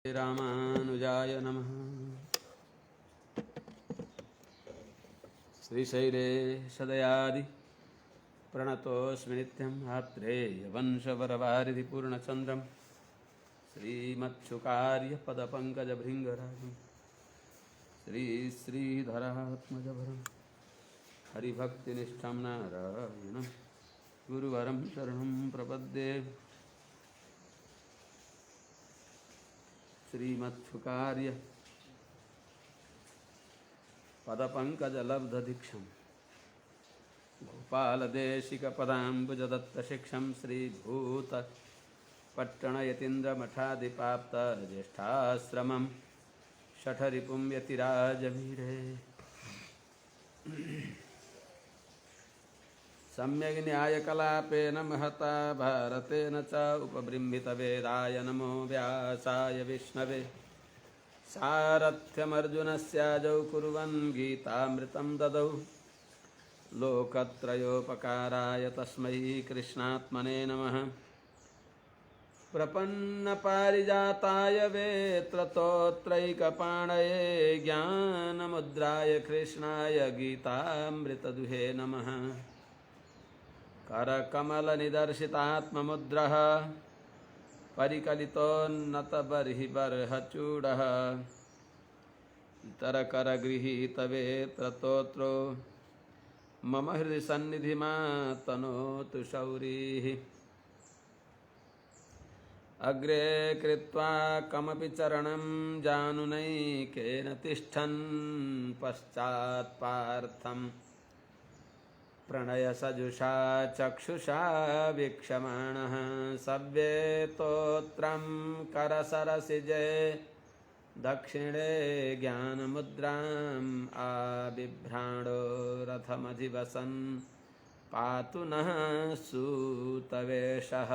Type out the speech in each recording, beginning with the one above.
रामानुजाय नमः। श्रीशैले सदयादि प्रणतोऽस्मि नित्यं आत्रेयवंशवरवारिधि पूर्णचन्द्रं श्रीमत्सुकार्यपदपङ्कजभृङ्गराजं श्रीधरात्मजभरं हरिभक्तिनिष्ठं नारायणं गुरुवरं शरणं प्रपद्ये। श्रीमत्सुकार्य पदपङ्कजलब्धदीक्षं गोपालदेशिकपदाम्बुजदत्तशिक्षं श्रीभूतपट्टणयतीन्द्रमठादिपाप्तज्येष्ठाश्रमं शठरिपुं यतिराजवीरे सम्यग् न्यायकलापेन महता भारतेन च उपबृंहितवेदाय नमो व्यासाय विष्णवे सारथ्यमर्जुनस्याजौ कुर्वन् गीतामृतं ददौ लोकत्रयोपकाराय तस्मै कृष्णात्मने नमः। प्रपन्नपारिजाताय वेत्रतोत्रैकपाणये ज्ञानमुद्राय कृष्णाय गीतामृतदुहे नमः। करकमलनिदर्शितात्ममुद्रः परिकलितोन्नतबर्हिबर्हचूडः इतरकरगृहीतवेत्रतोत्रो मम हृदि सन्निधिमातनोतु शौरिः। अग्रे कृत्वा कमपि चरणं जानुनैकेन तिष्ठन् पश्चात्पार्थं प्रणयसजुषा चक्षुषा वीक्षमाणः सव्येतोत्रं करसरसिजे दक्षिणे ज्ञानमुद्राम् आबिभ्राणो रथमधिवसन् पातु नः सूतवेषः।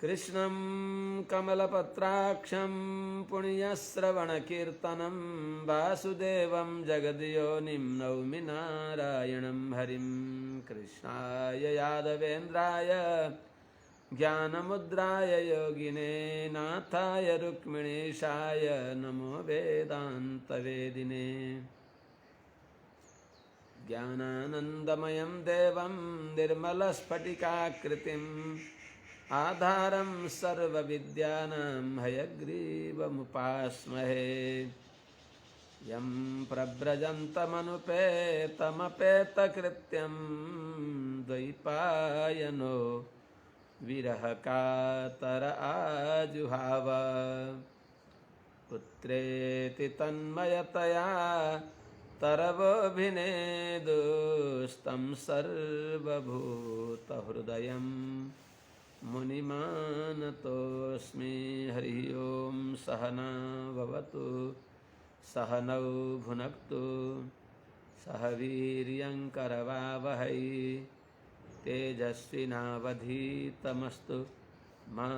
कृष्णं कमलपत्राक्षं पुण्यश्रवणकीर्तनं वासुदेवं जगद्योनिं नौमि नारायणं हरिं। कृष्णाय यादवेन्द्राय ज्ञानमुद्राय योगिने नाथाय रुक्मिणीशाय नमो वेदान्तवेदिने। ज्ञानानन्दमयं देवं निर्मलस्फटिकाकृतिम् आधारं सर्वविद्यानां हयग्रीवमुपास्महे। यं प्रव्रजन्तमनुपेतमपेतकृत्यं द्वैपायनो विरहकातर आजुहाव। पुत्रेति तन्मयतया तरवोऽभिनेदुस्तं सर्वभूतहृदयं मुनिमानतोऽस्मि। हरि ओं सहना भवतु सहनौ भुनक्तु सह वीर्यङ्करवावहै तेजस्विनावधीतमस्तु मा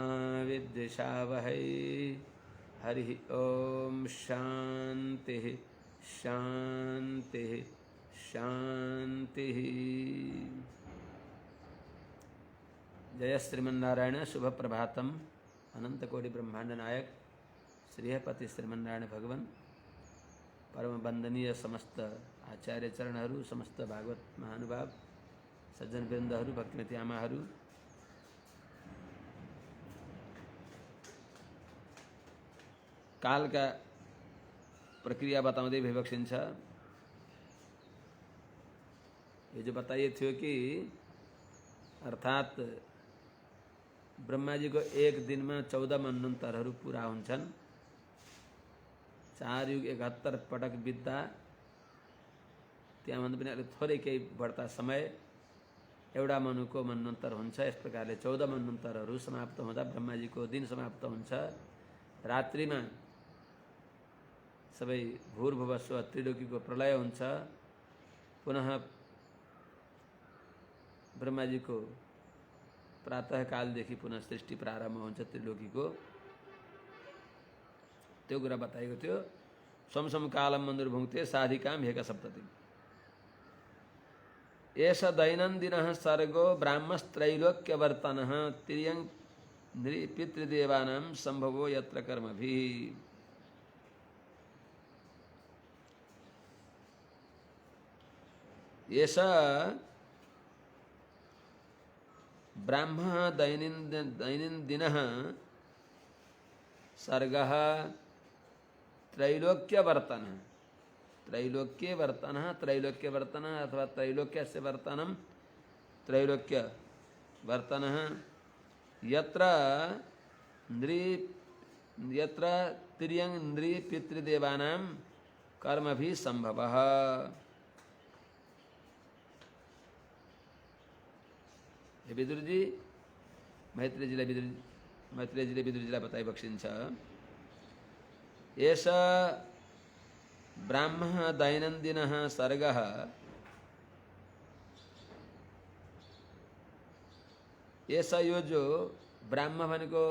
विद्विषावहै। हरि ओं शान्तिः शान्तिः शान्तिः। जय श्रीमन्नारायण। शुभ प्रभातम। अनंत कोटि ब्रह्मांड नायक श्रीहपति श्रीमन्नारायण भगवान परम वंदनीय समस्त आचार्य चरणहरू, समस्त भागवत महानुभाव सज्जन वृन्दहरू, भक्तिमती आमाहरू, कालका प्रक्रिया बताउँदै विभक्षिन्छ। ये जो बताइए थियो कि अर्थात ब्रह्मा जी को एक दिन में 14 मन्वन्तरहरू पूरा हुन्छन्। 4 युग 71 पटक बित्दा त्यहाँभन्दा पनि अलिक थोरै केही बढ्ता समय एउटा मनुको मन्वन्तर हुन्छ। यस प्रकारले 14 मन्वन्तरहरू समाप्त हुँदा ब्रह्माजीको दिन समाप्त हुन्छ। रात्रिमा सबै भूर्भुवस्व त्रिलोकीको प्रलय हुन्छ। पुनः ब्रह्माजीको प्रातःकालदेखि पुनः सृष्टि प्रारम्भ हुन्छ त्रिलोकीको। त्यो कुरा बताएको थियो। समसम कालम मन्दुर्भुङ्क्ते साधिकाम हेक सप्तति। एष दैनन्दिनः सर्गो ब्राह्मस्त्रैलोक्यवर्तनः तिर्यं नृपितृदेवानां संभवो यत्र कर्मभिः। एष ब्राह्मः दैनन्दिनः सर्गः त्रैलोक्यवर्तनः। त्रैलोक्यवर्तनः अथवा त्रैलोक्यस्य वर्तनं त्रैलोक्यवर्तनः। यत्र तिर्यङ् नृपितृदेवानां कर्मभिः संभवः। विदुर जी मैत्रेयजीले विदुरजीलाई बताइ बक्सिन्छ। एष ब्राह्मः दैनन्दिनः सर्गः ऐसा यो जो ब्राह्म भनेको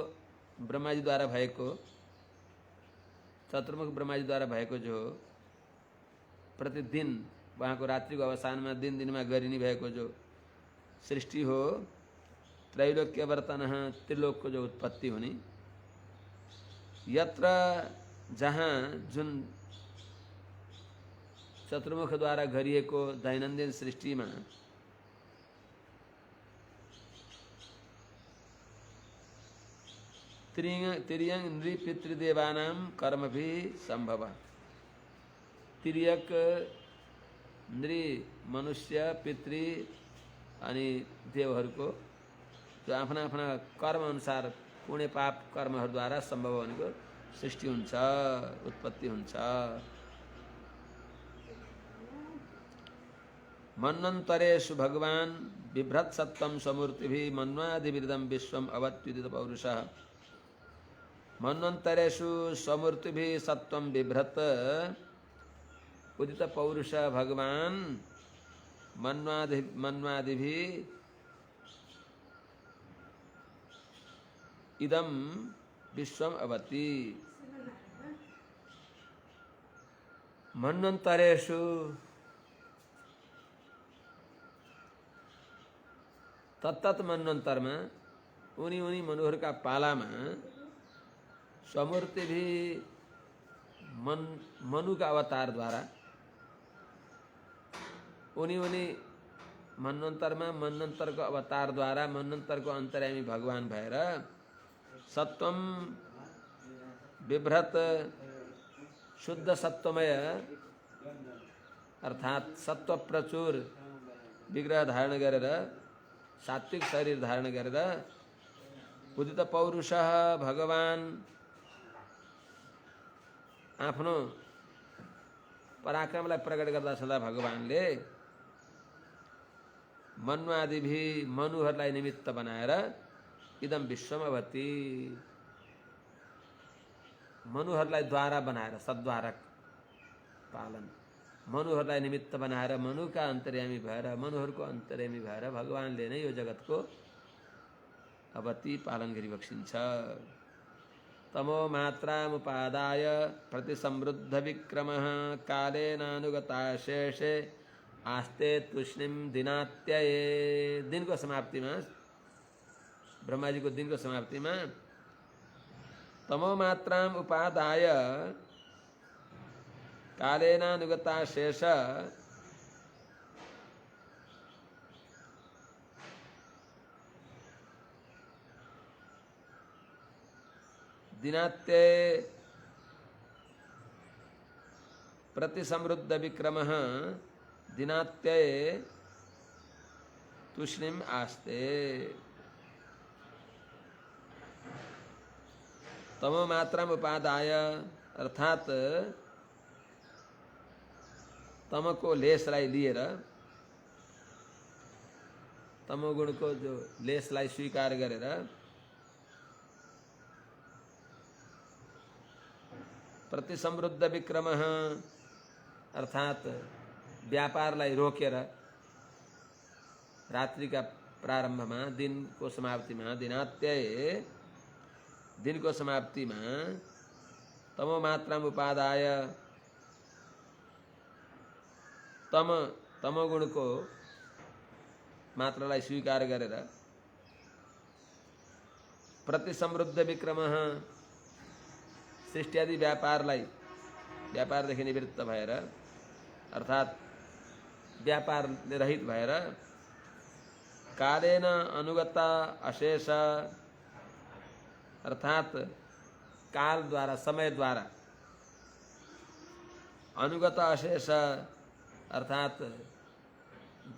ब्रह्माजीद्वारा भएको, चतुर्मुख ब्रह्माजीद्वारा भएको जो प्रतिदिन वहाँको रात्रिको अवसानमा दिन दिनमा गरिने भएको जो सृष्टि हो, त्रैलोक्य वर्तनः त्रिलोकको जो उत्पत्ति हुने, यत्र जहाँ जुन चतुर्मुखद्वारा गरिएको दैनन्दिन सृष्टिमा तिर्यङ् नृपितृदेवानां कर्मभिः सम्भवः। तिर्यक नृ मनुष्य पितृ अनि देवहरूको जो आफ्ना आफ्ना कर्म अनुसार पुण्य पाप कर्महरूद्वारा सम्भव भनेको सृष्टि हुन्छ, उत्पत्ति हुन्छ। मन्वन्तरेषु भगवान् बिभ्रत् सत्त्वं स्वमूर्तिभिः मन्वादिविदं विश्वम् अवत्युदित पौरुषः। मन्वन्तरेषु स्वमूर्तिभिः सत्त्वं बिभ्रत् उदित पौरुष भगवान् मन्वादिभिः इदं विश्वम् अवति। मन्वन्तरेषु तत्तत् मन्वन्तरमा उनी उनी मनुहरूका पालामा स्वमूर्ति भी मनु का अवतार द्वारा उनी उनी मन्वंतर में मन्वंतर को अवतार द्वारा मन्वंतर को अंतर्यामी भगवान भएर सत्वम बिभ्रत शुद्ध सत्वमय अर्थात सत्व प्रचुर विग्रह धारण गरेर सात्विक शरीर धारण गरेर उदित पौरुष भगवान आफ्नो पराक्रमलाई प्रकट गर्दा सदा भगवानले मन्वादिभि मनुहरूलाई निमित्त बनाएर इदम विश्वमवती मनुहरूलाई द्वारा बनाएर सद्वारक पालन मनुहरूलाई निमित्त बनाएर मनुका अन्तर्यामी भएर मनुहरूको अन्तर्यामी भएर भगवानले नै यो जगतको अवती पालन गरिबक्सिन्छ। तमो मात्रामुपादाय प्रतिसमृद्ध विक्रमः कालेनानुगता शेषे आस्ते तुष्णिम दिनात्यये। दिन को समाप्ति में ब्रह्मा जी को दिन को समाप्ति में तमो मात्राम उपादाय कालेनानुगता शेष दिनात्ये प्रतिसमृद्ध विक्रमः दिनात्ये तुष्णिम आस्ते। तमो मात्राम उपादाय अर्थात तम को लेसलाई लिएर तमोगुण को जो लेसलाई स्वीकार गरेर प्रतिसमृद्ध विक्रमः अर्थात व्यापारलाई रोकेर रात्रि का प्रारंभ में दिन को समाप्ति में दिनात्यये दिन को समाप्ति में तमो मात्रा उपादाय तमोगुण को मात्रालाई स्वीकार गरेर प्रतिसमृद्ध विक्रम सृष्टि आदि व्यापारदेखि निवृत्त भएर अर्थात् व्यापार रहित भएर कालेन अनुगत अशेष अर्थात् काल द्वारा समय द्वारा अनुगत अशेष अर्थात्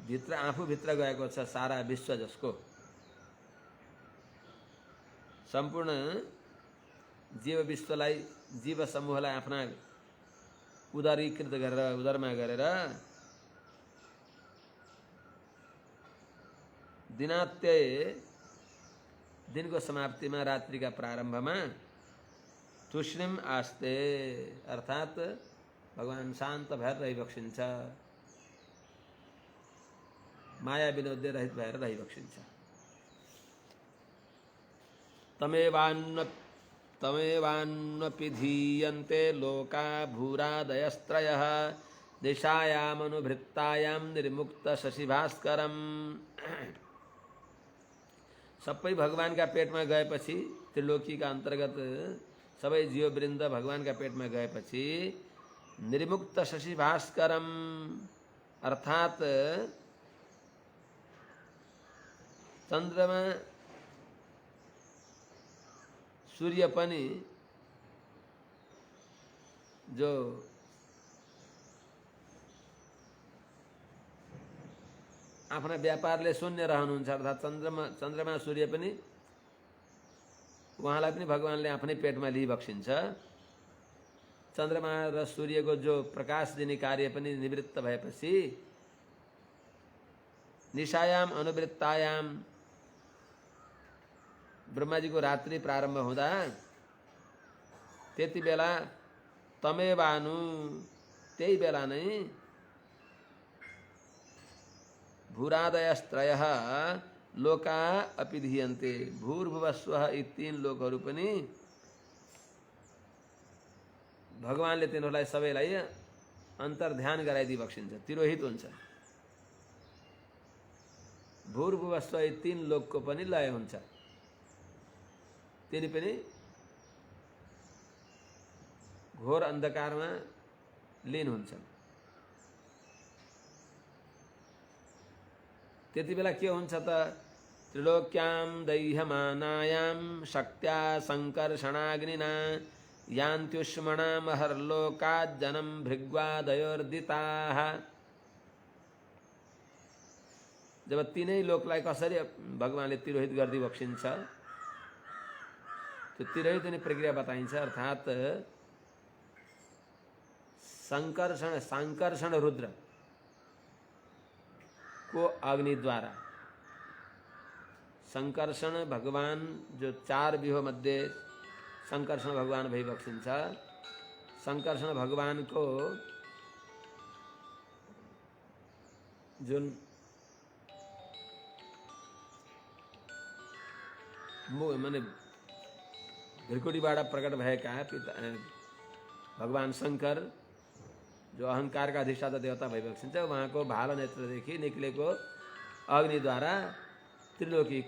भित्र आफूभित्र गएको छ सारा विश्व जसको सम्पूर्ण जीव विश्वलाई जीव समूहलाई आफ्ना उदारीकृत गरेर उदरमा गरेर दिनात्य दिनको समाप्तिमा रात्रिका प्रारम्भमा तुष्णिम आस्ते अर्थात् भगवान शान्त भएर रहिबक्सिन्छ माया विनोद्य रहित भएर रहिबक्सिन्छ तमेवान्नपिधीयन्ते लोका भूरादयस्त्रयः दिशायामनुभृत्तायां निर्मुक्त शशिभास्करम सबै भगवानका पेटमा गएपछि त्रिलोकीका अन्तर्गत सबै जीववृन्द भगवानका पेटमा गएपछि निर्मुक्त शशिभास्करम अर्थात् चन्द्रमा सूर्य पनि जो आफ्ना व्यापारले शून्य रहनुहुन्छ अर्थात् चन्द्रमा सूर्य पनि उहाँलाई पनि भगवानले आफ्नै पेटमा लिइबक्सिन्छ चन्द्रमा र सूर्यको जो प्रकाश दिने कार्य पनि निवृत्त भएपछि निशायाम अनुवृत्तायाम ब्रह्माजीको रात्रि प्रारम्भ हुँदा त्यति बेला तमेवानु त्यही बेला नै भूरादयस्त्रयः लोका अपिधीयन्ते भूर्भुवस्वः यी तीन लोकहरू पनि भगवानले तिनीहरूलाई सबैलाई अन्तर्ध्यान गराइदिबक्सिन्छ तिरोहित हुन्छ भूर्भुवस्व यी तीन लोकको पनि लय हुन्छ तिनी पनि घोर अन्धकारमा लीन हुन्छन् त्यति बेला के हुन्छ त त्रिलोक्यां दैह्यमानायां शक्त्या संकर्षणाग्निना यान्त्युष्मणामहर्लोकाज्जनं भृग्वादयोर्दिताः जब तीनै लोकलाई कसरी भगवानले तिरोहित गरिदिबक्सिन्छ त्यो तिरोहित हुने प्रक्रिया बताइन्छ अर्थात् सांकर्षण रुद्र को अग्नि द्वारा संकर्षण भगवान जो चार व्यूह मध्ये संकर्षण भगवान भइबक्सिन्छ संकर्षण भगवान को जुन माने भृकुटीबाट प्रकट भएका भगवान शंकर जो अहंकार का अधिष्ठाता देवता भइबक्सिन्छ उहाँको भालो नेत्रदेखि निक्लेको अग्निद्वारा त्रिलोकी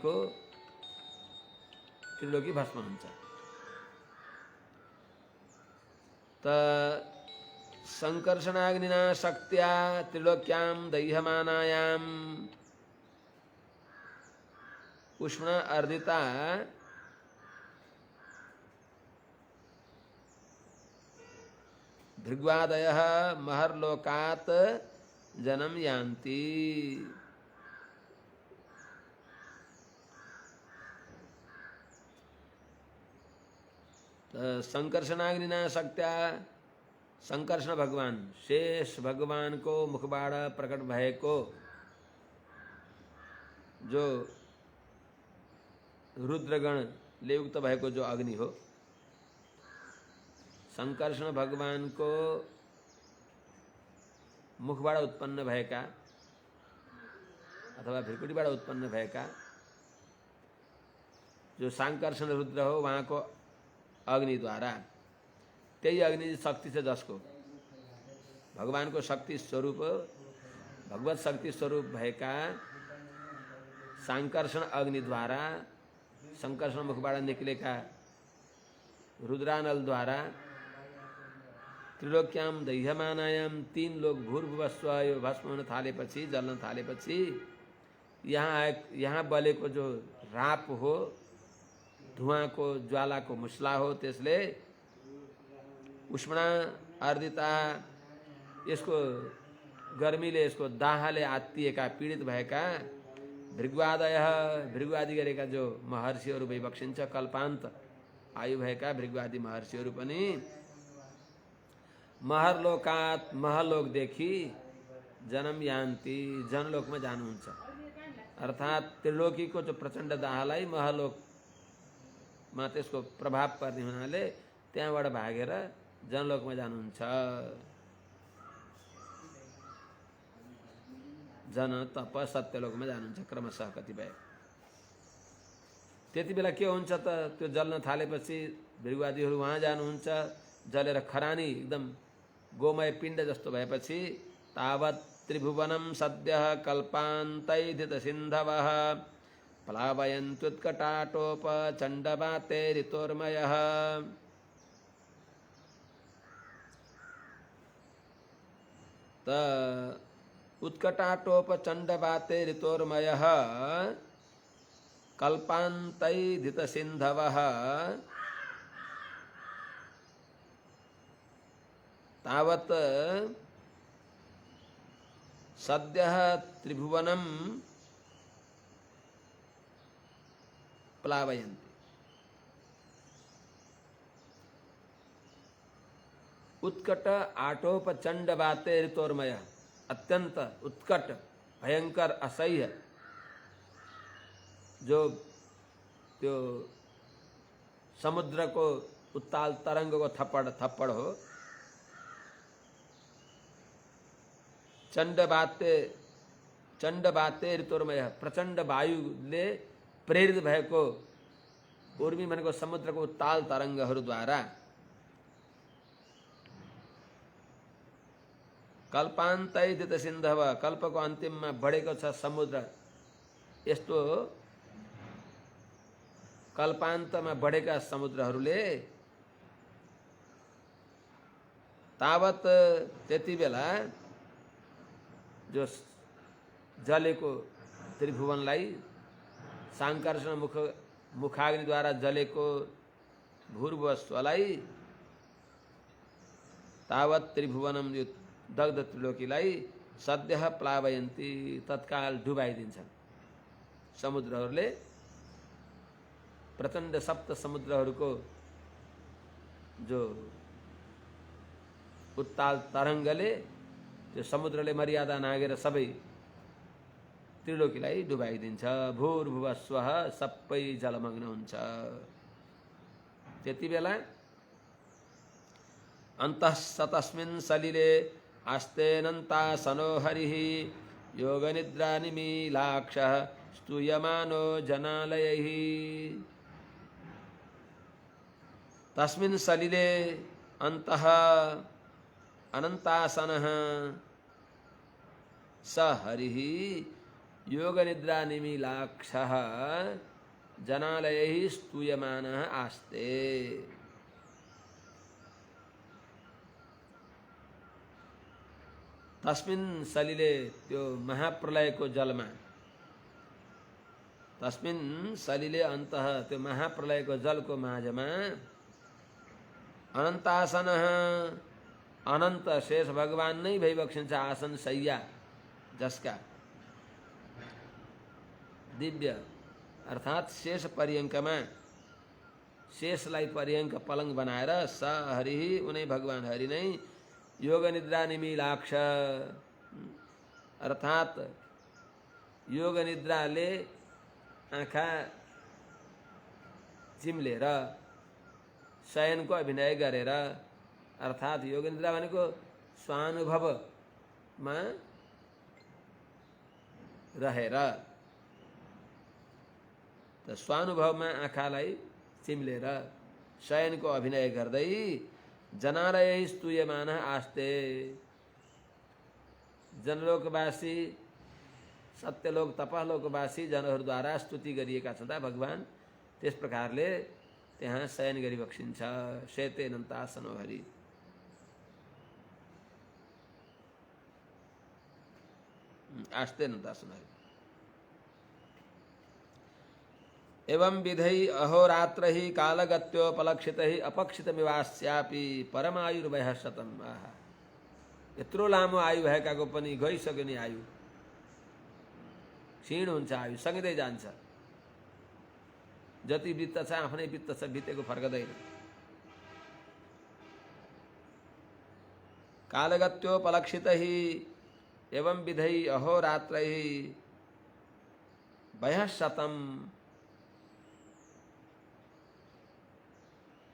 भस्म हुन्छ त संकर्षणाग्निना शक्त्या त्रिलोक्यां दैह्यमानायां उष्ण अर्दिता भृग्वादयः महर्लोकात् जन्म यान्ति संकर्षणाग्निना शक्त्या संकर्षण भगवान शेष भगवान को मुखबाट प्रकट भएको जो रुद्रगणले युक्त भएको जो अग्नि हो संकर्षण भगवान को मुखबाट उत्पन्न भएका अथवा भृकुटीबाट उत्पन्न भएका जो संकर्षण रुद्र हो वहाँ को अग्नि द्वारा त्यही अग्नि शक्ति से जसको भगवान को शक्ति स्वरूप भगवत शक्ति स्वरूप भएका संकर्षण अग्नि द्वारा संकर्षण मुखबाट निकलेका रुद्रानल द्वारा त्रिलोक्याम दह्यमानायाम 3 लोग भूर्भुवस्व यो भस्म हुन थालेपछि, जल्न थालेपछि यहाँ बलेको जो राप हो, धुवाँको ज्वालाको मुस्ला हो, त्यसले उष्णा आर्दिता, यसको गर्मीले, यसको दाहले आत्तिएका, पीडित भएका भृगुवादय, भृगुवादी गरेका जो महर्षिहरू वैबक्षिन्छ, कल्पान्त आयु भएका भृगुवादी महर्षिहरू पनि महरलोकात, महलोकदेखि जन्म यान्ति, जनलोकमा जानुहुन्छ। अर्थात् त्रिलोकीको जो प्रचण्ड दाहलाई महलोकमा त्यसको प्रभाव पर्ने हुनाले त्यहाँबाट भागेर जनलोकमा जानुहुन्छ। जन तप सत्यलोकमा जानुहुन्छ क्रमशः कतिपय। त्यति बेला के हुन्छ त, त्यो जल्न थालेपछि भृगुवादीहरू वहाँ जानुहुन्छ, जलेर खरानी एकदम गोमय पिण्ड जस्तो भएपछि तावत् त्रिभुवनं सद्यः कल्पान्तैधित सिन्धवः प्लावयन्त्युत्कटाटोप चण्डवाते ऋतोर्मयः। त उत्कटाटोप चण्डवाते ऋतोर्मयः कल्पान्तैधित सिन्धवः तावत् सद्यः त्रिभुवनं प्लावयन्ति। उत्कट आटोप चण्डवाते ऋतोर्मय, अत्यंत उत्कट, भयंकर, असह्य जो त्यो समुद्र को उत्ताल तरंग को थप्पड़ हो, चण्डवाते ऋतुर्मय, प्रचण्ड वायुले प्रेरित भएको उर्मी भनेको समुद्रको उत्ताल तरङ्गहरूद्वारा कल्पान्तैधित सिन्धव, कल्पको अन्तिममा बढेको छ समुद्र। यस्तो कल्पान्तमा बढेका समुद्रहरूले तावत त्यति बेला जो जलेको त्रिभुवनलाई सांकर्षण मुखाग्निद्वारा जलेको भूर्भुवस्वलाई तावत त्रिभुवनम यो दग्ध त्रिलोकीलाई सद्यः प्लावयन्ती, तत्काल डुबाइदिन्छन् समुद्रहरूले। प्रचण्ड सप्त समुद्रहरूको जो उत्ताल तरङ्गले, त्यो समुद्रले मर्यादा नागेर सबै त्रिलोकीलाई डुबाइदिन्छ। भूर्भुवस्वः, सबै जलमग्न हुन्छ। त्यति बेला अन्तः सतस्मिन् सलिले आस्तेनन्तासनो हरिः योगनिद्रा निमीलाक्षः स्तूयमानो जनालयैः। तस्मिन् सलिले अन्तः अनन्तासनः स हरिः योगनिद्रा निमीलाक्षः जनालयैः स्तूयमानः आस्ते। तस्मिन् सलिले, त्यो महाप्रलयको जलमा, तस्मिन् सलिले अन्तः, त्यो महाप्रलयको जलको माझमा अनन्तासनः, अनन्त शेष भगवान नै भइबक्सिन्छ आसन शय्या, जसका दिव्य अर्थात् शेष पर्यङ्कमा, शेषलाई पर्यङ्क पलङ बनाएर स हरि, उनै भगवान हरि नै योग निद्रा निमीलाक्ष, अर्थात् योग निद्राले आँखा चिम्लेर शयनको अभिनय गरेर, अर्थात् योग निद्रा भनेको स्वानुभवमा रहेर, त स्वानुभवमा आँखालाई चिम्लेर शयनको अभिनय गर्दै जनालय स्तूयमान आस्ते, जनलोकवासी, सत्यलोक तपलोकवासी जनहरूद्वारा स्तुति गरिएका छँदा भगवान त्यस प्रकारले त्यहाँ शयन गरी बक्सिन्छ। शेते नन्तासनो हरि। आस्ते नन्तासनो हरि। एवं विधै अहोरात्रहि कालगत्योपलक्षितहि अपक्षितमिवास्यापि परमायुर्वयः शतम्। आहा, यत्रो लामो आयु भएकाको पनि गइसक्यो नि आयु, क्षीण हुन्छ आयु, सँगै जान्छ। जति वित्त छ आफ्नै वित्त छ, बितेको फर्कदैन। कालगत्योपलक्षितहि एवं विधै अहोरात्रहि वयः शतम्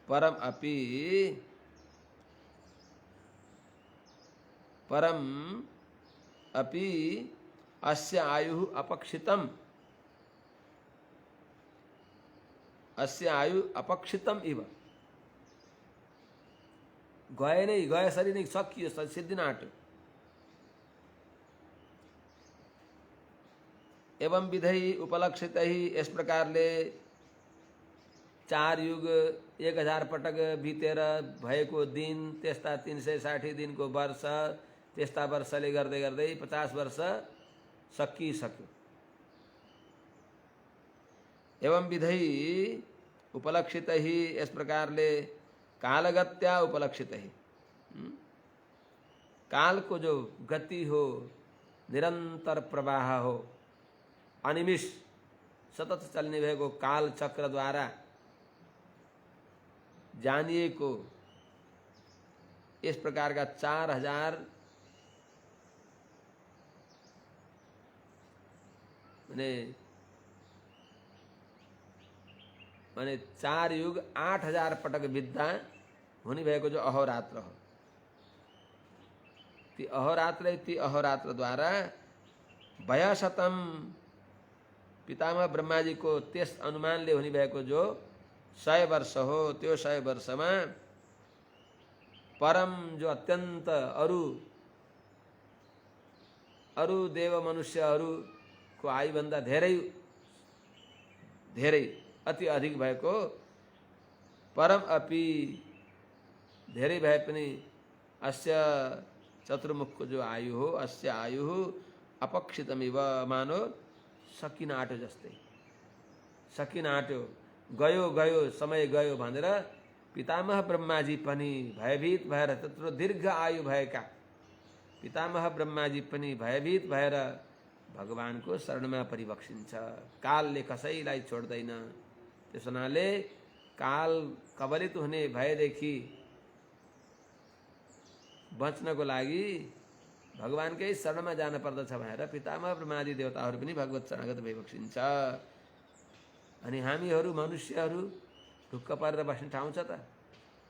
परम अपि अस्य आयु अपक्षितम, अस्य आयु अपक्षितम इव। गए नै, गएसरी नै सकियो, सिद्धिन आँट्यो। एवं विधै उपलक्षितहि, यस प्रकारले 4 युग 1000 पटक बितेर भएको दिन, त्यस्ता 360 दिनको वर्ष, त्यस्ता वर्षले गर्दै गर्दै 50 वर्ष सकिसक्यो। एवं विधै उपलक्षितहि, यस प्रकारले कालगत्या उपलक्षितहि, काल को जो गति हो, निरंतर प्रवाह हो, अनिमिष सतत चल्ने भएको काल चक्र द्वारा जानिएको इस प्रकार का 4000 माने 4 युग 8000 पटक बित्दा हुने भएको जो अहोरात्र हो, ती अहोरात्र द्वारा वयशतम, पितामह ब्रह्मा जी को त्यस अनुमानले हुने भएको जो 100 वर्ष हो, त्यो 100 वर्षमा परम जो अत्यंत अरु देव मनुष्यहरू को आयु भन्दा धेरै अति अधिक भएको, परम अपि धेरै भए पनि अस्य चतुर्मुखको जो आयु हो, अस्य आयु अपक्षितमिव, मानो सकिन आँट्यो जस्तै, सकिन आँट्यो, गयो समय गयो भनेर पितामह ब्रह्माजी पनि भयभीत भएर, त्यत्रो दीर्घ आयु भएका पितामह ब्रह्माजी पनि भयभीत भएर भगवानको शरणमा परिबक्सिन्छ। कालले कसैलाई छोड्दैन। त्यस हुनाले काल कबलित हुने भयदेखि बच्नको लागि भगवानकै शरणमा जान पर्दछ भनेर पितामह ब्रह्मादि देवताहरू पनि भगवत शरणागत भइबक्सिन्छ। अनि हामीहरू मनुष्यहरू ढुक्क परेर बस्ने ठाउँ छ त?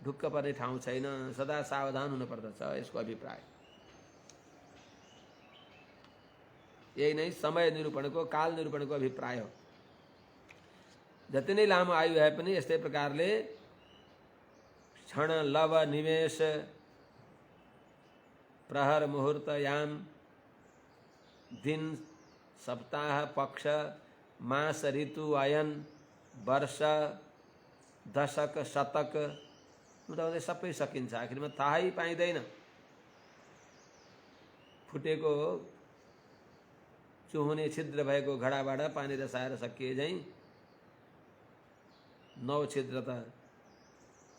ढुक्क पर्ने ठाउँ छैन, सदा सावधान हुन पर्दछ, यसको अभिप्राय यही नै समय निरूपणको, काल निरूपणको अभिप्राय हो। जति नै लामो आयु भए पनि यस्तै प्रकारले क्षण लव निमेष प्रहर मुहूर्त याम दिन सप्ताह पक्ष मास ऋतु अयन वर्ष दशक शतक हुँदाहुँदै सबै सकिन्छ। आखिरमा थाहै पाइँदैन। फुटेको चुहुने छिद्र भएको घडाबाट पानी रसाएर सकिए झैं 9 छिद्र त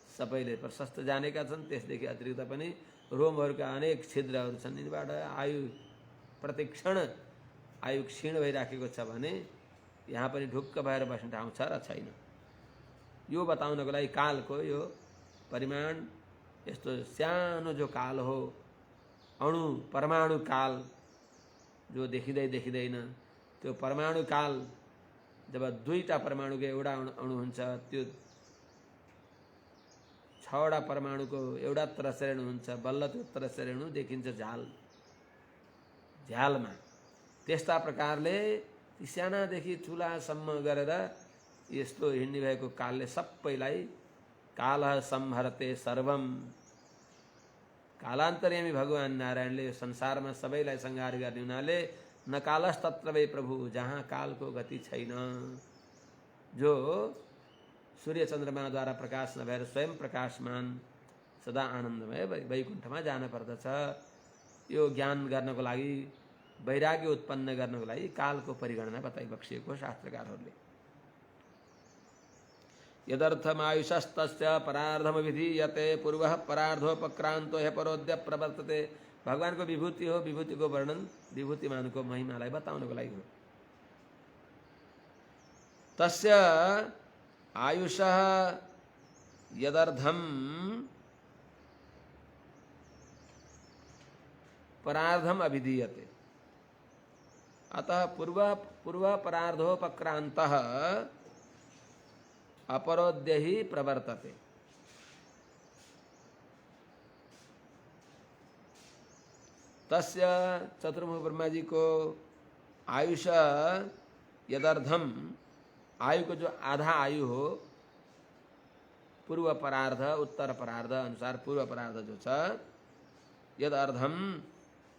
सबैले प्रशस्त जानेका छन्। त्यसदेखि अतिरिक्त पनि रोमहरूका अनेक छिद्रहरू छन्। यिनीबाट आयु प्रतिक्षण आयु क्षीण भइराखेको छ भने यहाँ पनि ढुक्क भएर बस्ने ठाउँ छ र छैन, यो बताउनको लागि कालको यो परिमाण यस्तो सानो जो काल हो, अणु परमाणु काल जो देखिँदैन, त्यो परमाणु काल जब 2टा परमाणुको एउटा अणु हुन्छ, त्यो 6वटा परमाणुको एउटा तरसरेणु हुन्छ, बल्ल त्यो तरसरेणु देखिन्छ झ्यालमा। त्यस्ता प्रकारले सानादेखि ठुलासम्म गरेर यस्तो हिँड्ने भएको कालले सबैलाई कालः संहरते सर्वम, कालान्तर्यामी भगवान नारायणले संसारमा सबैलाई संहार गर्ने हुनाले न कालस्तत्र वै प्रभु, जहाँ कालको गति छैन, जो सूर्य चन्द्रमा द्वारा प्रकाश नभएर स्वयं प्रकाशमान सदा आनन्दमय वैकुण्ठमा जान पर्दछ। यो ज्ञान गर्नको लागि, वैराग्य उत्पन्न गर्नको लागि कालको परिगणना बताइबक्सिएको शास्त्रकारहरूले। यदर्थमायुषस्तस्य परार्धमभिधीयते पूर्वः परार्धोपक्रान्तो ह्य परोद्य प्रवर्तते। भगवानको विभूति हो, विभूतिको वर्णन विभूतिमानको महिमालाई बताउनको लागि हो। तस्य आयुषः यदर्धम परार्धम अभिधीयते। अतः पूर्व परार्धोपक्रान्तः अपरोद्य ही प्रवर्तते। तस्य चतुर्मुख ब्रह्मा जी को आयुष यदर्धम, आयु को जो आधा आयु हो, पूर्व परार्ध उत्तर परार्ध अनुसार पूर्व परार्ध जो छ यद अर्धम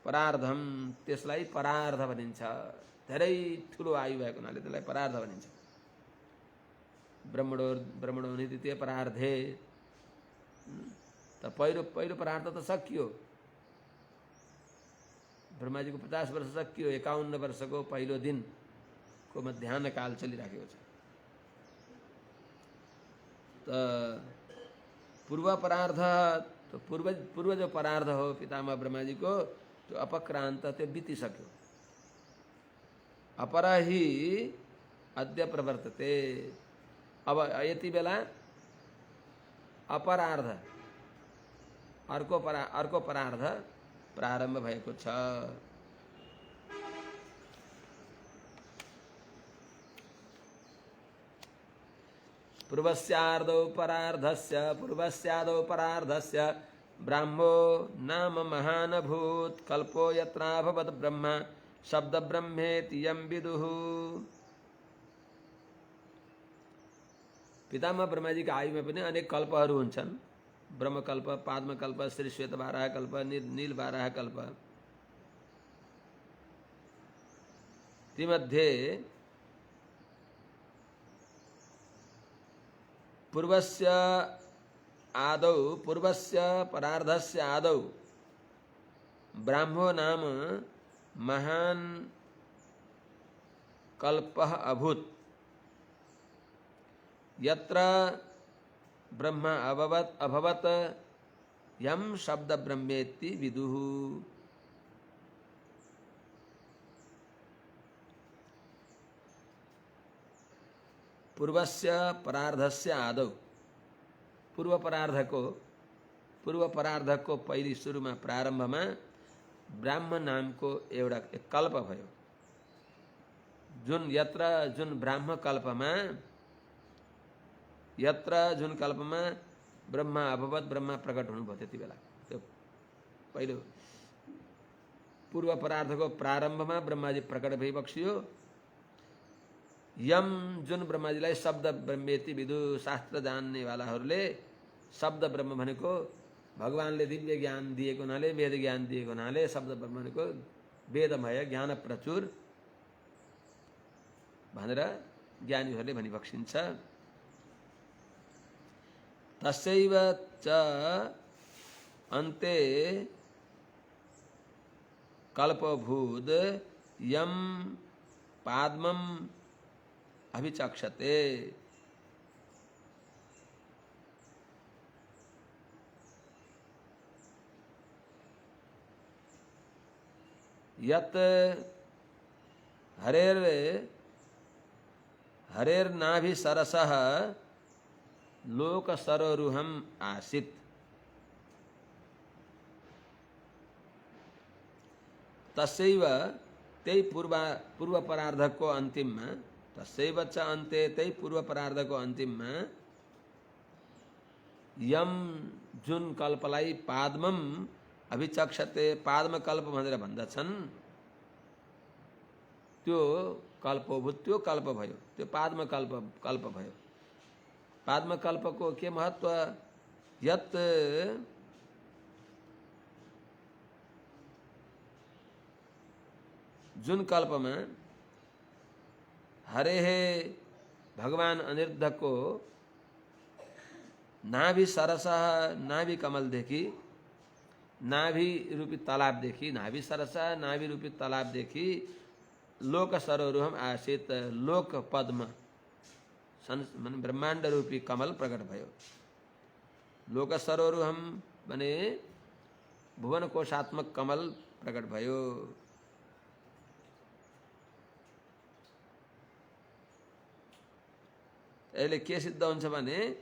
परार्धम, त्यसलाई परार्ध भनिन्छ। धेरै ठुलो आयु भएको हुनाले त्यसलाई परार्ध भनिन्छ। ब्रह्मणो नि द्वितीय परार्धे, त पहिलो परार्ध त सकियो। ब्रह्माजीको 50 वर्ष सकियो, 51 वर्षको पहिलो दिनको मध्याह्न काल चलिराखेको छ। त पूर्व परार्ध, तो पूर्व जो परार्ध हो पितामह ब्रह्माजी को, तो अपक्रांत त्यो बितिसक्यो। अपर ही अद्य प्रवर्तते। अब यति बेला अपरार्ध, अर्को परार्ध प्रारम्भ भएको छ। पूर्वस्यादौ परार्धस्य ब्राह्मो नाम महानभूत कल्पो यत्राभवत् ब्रह्मा शब्द ब्रह्मेति यं विदुः। पितामह ब्रह्माजी का आयु में पनि अनेक कल्पहरू हुन्छन्। ब्रह्मकल्प, पाद्मकल्प, श्री श्वेत बाराह कल्प, नील बाराह कल्प। तीमध्ये पूर्वस्य परार्धस्य आदौ ब्राह्मो नाम महान कल्पः अभूत् यत्र ब्रह्मा अभवत् यम शब्द ब्रह्मेति विदुः। पूर्वस्य परार्धस्य आदौ, पूर्व परार्ध को पहली सुरु में प्रारंभ में ब्राह्म नाम को एउटा एक कल्प भयो। जुन ब्राह्म कल्प में, जुन कल्प में ब्रह्मा अभवत, ब्रह्मा प्रकट हुनुभयो। त्यति बेला त्यो पहिलो पूर्व परार्ध को प्रारंभ में ब्रह्माजी प्रकट भइबक्सियो। यम जुन ब्रह्माजीलाई शब्द ब्रह्मेति विदु, शास्त्र जानने वालाहरूले शब्द ब्रह्म भनेको भगवानले दिव्य ज्ञान दिएको हुनाले, वेद ज्ञान दिएको हुनाले शब्द ब्रह्म भनेको वेदमय ज्ञान प्रचुर भनेर ज्ञानीहरूले भनिबक्सिन्छ। तस्यैव च अन्ते कल्पभूद यम पाद्मम अभिचक्षते। यत हरेर्नाभि सरसः लोक सरोरुहम आसित। तस्यैव तै पूर्व परार्ध को अंतिम में, तस्यैव च अन्ते तै पूर्व परार्ध को अंतिम में यम जुन कल्पलाई पाद्मम अभिचक्षते, पाद्म कल्प भनेर भन्दछन्। त्यो कल्पभूत, त्यो कल्प भयो, त्यो पाद्म कल्प भयो। पाद्म कल्प को के महत्व? यत जुन कल्प में हरे भगवान अनिरुद्ध को नाभि सरस, नाभि कमल देखी, नाभि रूपी तालाब देखी, नाभि सरस नाभि रूपी तालाब देखी, लोक सरोरुहम आसित लोक पद्म मन ब्रह्मांड रूपी कमल प्रकट भयो। लोक सरोरुहम बने भुवन कोशात्मक कमल प्रकट भयो। यसले के सिद्ध हुन्छ भने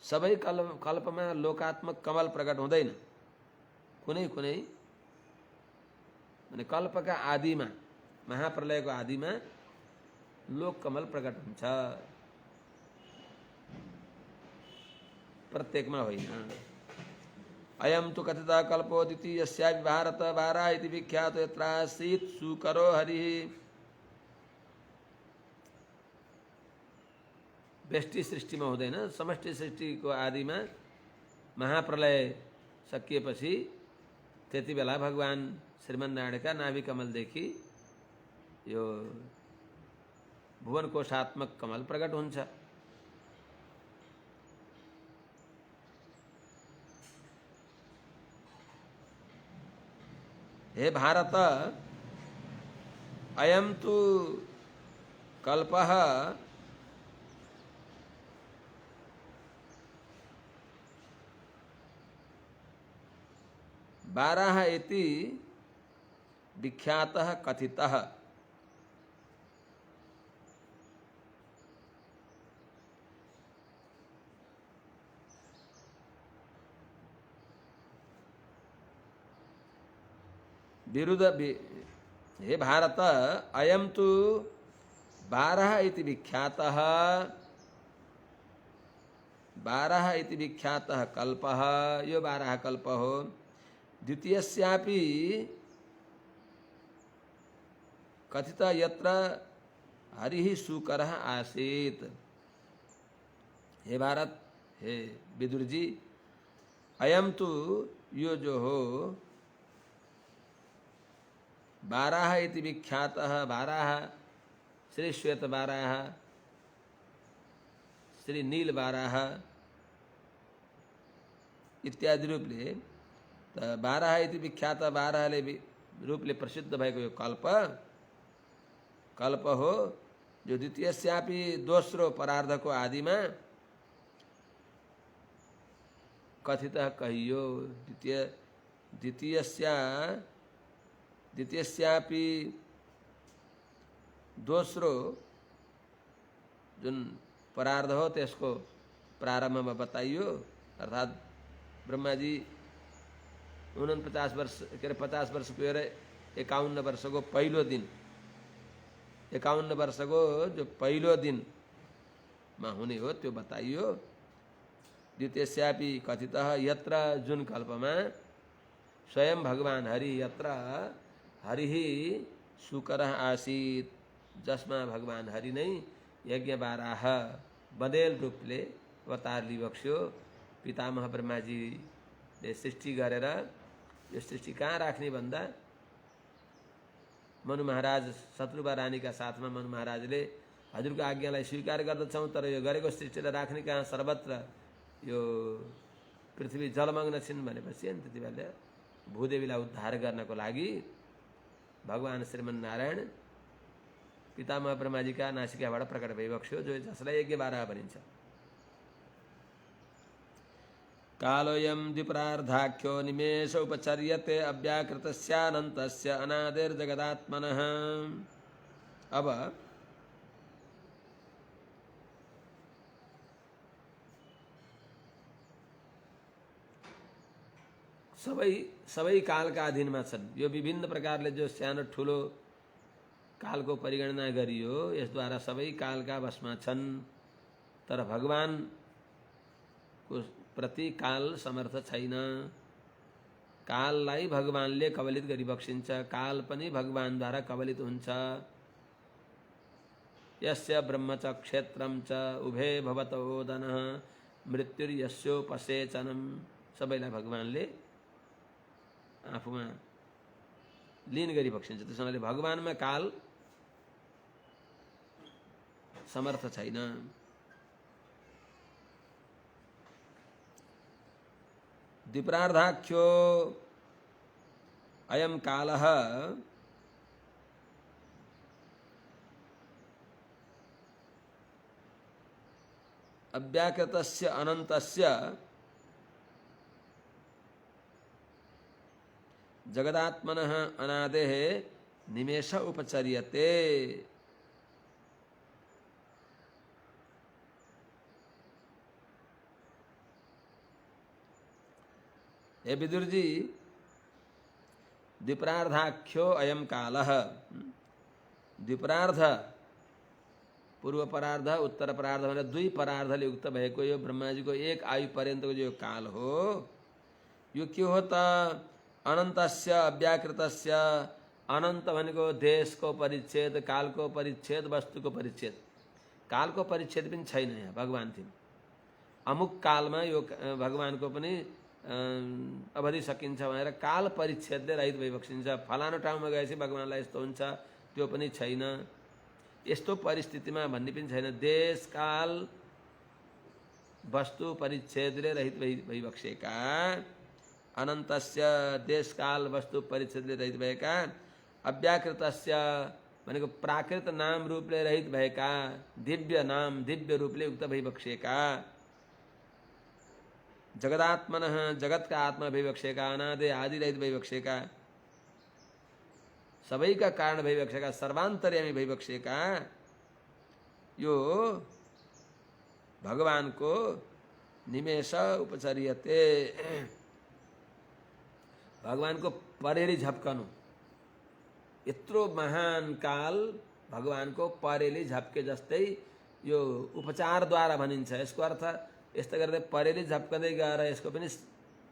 सबै कल्पमा लोकात्मक कमल प्रकट हुँदैन, कुनै कुनै माने कल्पका आदिमा, महाप्रलयको आदिमा लोक कमल प्रकट हुन्छ, प्रत्येकमा होइन। अयम तो कथित कल्पो द्वितीयस्यापि भारत बारा इति विख्यातो यत्रासीत् सुकरो हरिः। व्यष्टि सृष्टिमा हुँदैन, समष्टि सृष्टिको आदिमा महाप्रलय सकिएपछि त्यति बेला भगवान श्रीमन्नारायणका नाभि कमलदेखि यो भुवन कोशात्मक कमल प्रकट हुन्छ। हे भारत, अयम तु कल्पः बारह इति विख्यातः कथितः। विरुद्ध हे भारत, अयम तु बारह इति विख्यातः, बारह इति विख्यातः कल्पः, यो बारह कल्प हो। द्वितीयस्यापि कथित यत्र हरिः सुकरः आसीत्। हे भारत, हे विदुर जी, अयम तो यो जो हो बाराह इति विख्यातः, बाराह श्री श्वेत बाराह, श्री नील बाराह इत्यादि रूपले बाराह इति विख्यात बाराहले रूपले प्रसिद्ध भएको यो कल्प कल्प हो, जो द्वितीयस्यापि दोस्रो परार्धको आदिमा कथितः कहियो। द्वितीयस्यापि दोस्रो जुन परार्ध हो त्यसको प्रारम्भमा बताइयो, अर्थात् ब्रह्मा जी 49 वर्ष के अरे 50 वर्ष पुगेर 51 वर्षको पहिलो दिन, 51 वर्षको जो पहिलो दिनमा हुने हो त्यो बताइयो। द्वितीयस्यापि कथितः यत्र जुन कल्पमा स्वयं भगवान हरि, यत्र हरिः सुकरः आसीत्, जसमा भगवान हरि नै यज्ञ बाराह बदेल रूपले अवतार लिबक्स्यो। पितामह ब्रह्माजीले सृष्टि गरेर यो सृष्टि कहाँ राख्ने भन्दा मनु महाराज शत्रुबा रानीका साथमा मनु महाराजले हजुरको आज्ञालाई स्वीकार गर्दछौँ, तर यो गरेको सृष्टिलाई राख्ने कहाँ, सर्वत्र यो पृथ्वी जलमग्न छिन् भनेपछि अनि त्यति बेला भूदेवीलाई उद्धार गर्नको लागि भगवान श्रीमन्नारायण पितामह ब्रह्माजीका नासिकाबाट प्रकट भइबक्स्यो, जो जसलाई यज्ञ बाराह भनिन्छ। कालोऽयं द्विपरार्धाख्यो निमेष उपचर्यते अव्याकृतस्यानन्तस्य अनादिर्जगदात्मनः। अब सबै कालका अधीनमा छन्। यो विभिन्न प्रकारले जो सानो ठुलो कालको परिगणना गरियो, यसद्वारा सबै कालका वशमा छन्, तर भगवानको प्रति काल समर्थ छैन। काललाई भगवानले कबलित गरिबक्सिन्छ, काल पनि भगवानद्वारा कबलित हुन्छ। यस्य ब्रह्म च क्षेत्रम च उभे भवत ओदनः मृत्युर्यस्योपसेचनम। सबैलाई भगवानले आफूमा लीन गरिबक्सिन्छ। त्यसैले भगवानमा काल समर्थ छैन। द्विपरार्धाख्यो अयम कालः अव्याकृतस्य अनन्तस्य जगदात्मनः अनादेः निमेष उपचर्यते। हे विदुर जी, द्विपरार्धाख्यो अयम कालः, द्विपरार्ध पूर्व परार्ध उत्तर परार्ध मैंने द्वि परार्ध युक्त भएको यो ब्रह्मा जी को एक आयु पर्यंत को जो काल हो, यो क्यों होता? अनंतस्य अव्याकृतस्य, अनंत भनेको देश को परिच्छेद, काल को परिच्छेद, वस्तु को परिच्छेद। काल को परिच्छेद पनि छैन यहाँ भगवान थिए। अमुक कालमा यो भगवान को पनि अवधि सकिन्छ भनेर काल परिच्छेदले रहित भइबक्सिन्छ। फलानो ठाउँमा गएपछि भगवानलाई यस्तो हुन्छ त्यो पनि छैन। यस्तो परिस्थितिमा भन्ने पनि छैन। देश काल वस्तु परिच्छेदले रहित भइबक्सेका, अनन्तस्य देश काल वस्तु परिच्छेदले रहित भएका, अव्याकृतस्य भनेको प्राकृत नाम रूपले रहित भएका, दिव्य नाम दिव्य रूपले युक्त भइबक्सेका, जगदात्मनः जगत का आत्मा भइबक्सेका, अनादि आदि रहित भइबक्सेका, सबैका कारण भइबक्सेका, सर्वान्तर्यामी भइबक्सेका यो भगवान को निमेष उपचर्यते। भगवान को परेली झप्कनु, यत्रो महान काल भगवान को परेली झप्के जस्तै यो उपचारद्वारा भनिन्छ। यसको अर्थ यस्तो गर्दै परेली झप्कँदै गएर यसको पनि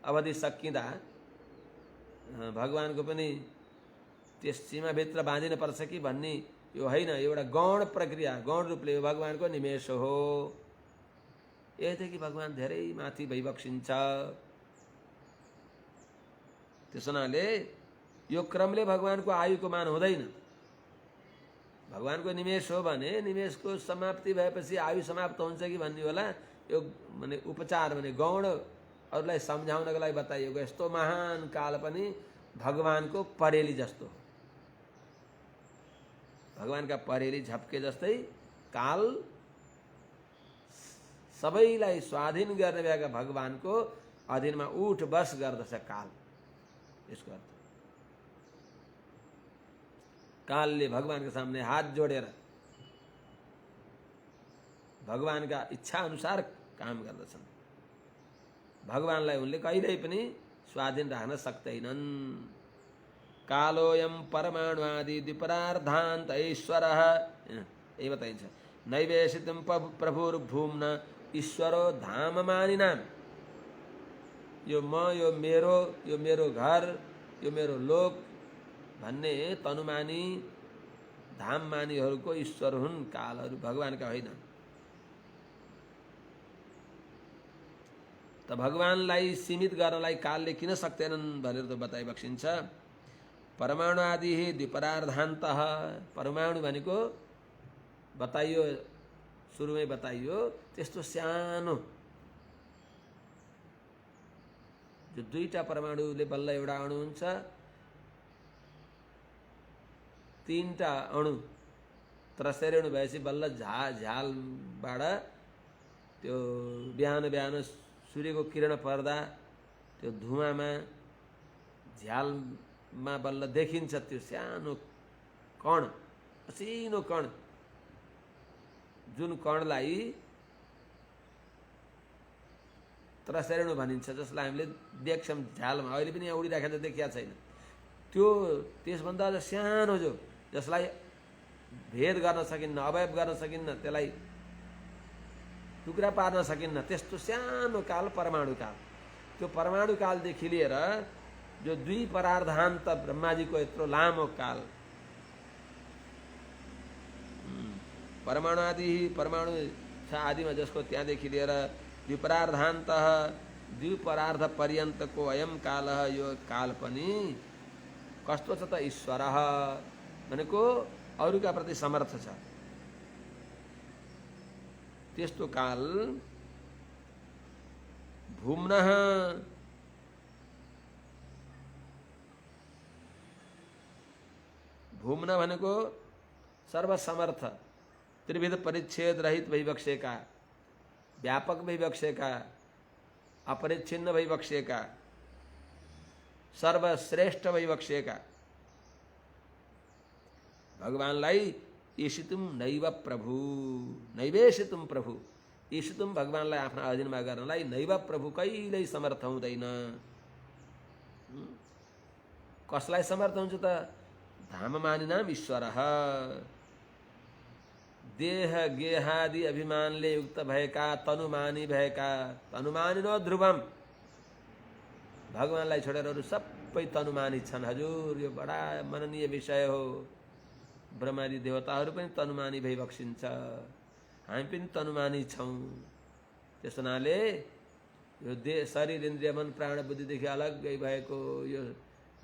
अवधि सकिँदा भगवानको पनि त्यस सीमाभित्र बाँधिन पर्छ कि भन्ने यो होइन। एउटा गौण प्रक्रिया, गौण रूपले भगवानको निमेष हो। यही कि भगवान धेरै माथि भइबक्सिन्छ। त्यस हुनाले यो क्रमले भगवानको आयुको मान हुँदैन। भगवानको निमेष हो भने निमेषको समाप्ति भएपछि आयु समाप्त हुन्छ कि भन्ने होला। यो माने उपचार भने गौण अरूलाई सम्झाउनको लागि बताइएको। यस्तो महान काल पनि भगवानको परेली जस्तो, भगवानका परेली झप्के जस्तै काल सबैलाई स्वाधीन गर्ने भएका भगवानको अधीनमा उठ बस गर्दछ काल। यसको अर्थ कालले भगवानको सामने हात जोडेर भगवानका इच्छा अनुसार काम गर्दछन्। भगवानलाई उनले कहिल्यै पनि स्वाधीन राख्न सक्दैनन्। कालोयम परमाणु आदि द्विपरार्धान्त ईश्वरः, यही बताइन्छ। नैवेशितं प्रभुर्भूम्ना ईश्वरो धाममानिनां। यो म, यो मेरो घर, यो मेरो लोक भन्ने तनुमानी धाममानीहरूको ईश्वर हुन् कालहरू, भगवानका होइन। त भगवानलाई सीमित गर्नलाई कालले किन सक्दैनन् भनेर त बताइबक्सिन्छ। परमाणु आदि द्विपरार्धान्तः, परमाणु भनेको बताइयो, सुरुमै बताइयो त्यस्तो सानो जो दुईटा परमाणुले बल्ल एउटा अणु हुन्छ, तीनटा अणु त्रसरेणु भएपछि बल्ल झ्यालबाट त्यो बिहान बिहान सूर्यको किरण पर्दा त्यो धुवामा झ्यालमा बल्ल देखिन्छ त्यो सानो कण, असिनो कण, जुन कणलाई त्रसरेणु भनिन्छ, जसलाई हामीले देख्छौँ झ्यालमा। अहिले पनि यहाँ उडिराखेको देखिया छैन। त्यो त्यसभन्दा अझ सानो जो जसलाई भेद गर्न सकिन्न, अवयव गर्न सकिन्न, त्यसलाई टुक्रा पार्न सकिन्न, त्यस्तो सानो काल परमाणु काल। त्यो परमाणु कालदेखि लिएर जो दुई परार्धान्त ब्रह्माजीको यत्रो लामो काल, परमाणु आदि परमाणु आदिमा जसको त्यहाँदेखि लिएर द्विपरार्धान्तः द्विपरार्ध पर्यन्तको अयम कालः, यो काल पनि कस्तो छ त? ईश्वरः भनेको अरूका प्रति समर्थ छ। त्यस्तो काल भूम्नः भूम्न भनेको सर्वसमर्थ, त्रिविध परिच्छेद रहित वैवक्षेका, व्यापक वैवक्षेका, अपरिच्छिन्न वैवक्षेका, सर्वश्रेष्ठ वैवक्षेका भगवानलाई ईशितुम नैव प्रभु, नैवेशितुम प्रभु, ईशितुम भगवानलाई आफ्ना अधीनमा गर्नलाई नैव प्रभु कहिल्यै समर्थ हुँदैन। कसलाई समर्थ हुन्छ त? धाममानिनाम ईश्वरः, देह गेहादि अभिमानले युक्त भएका, तनुमानी भएका, तनुमानिनो ध्रुवम, भगवानलाई छोडेर अरू सबै तनुमानी छन्। हजुर, यो बडा मननीय विषय हो। ब्रह्मादि देवताहरू पनि तनुमानी भई बक्सिन्छ, हामी पनि तनुमानी छौँ। त्यस हुनाले यो शरीर इन्द्रिय मन प्राण बुद्धिदेखि अलग्गै भएको यो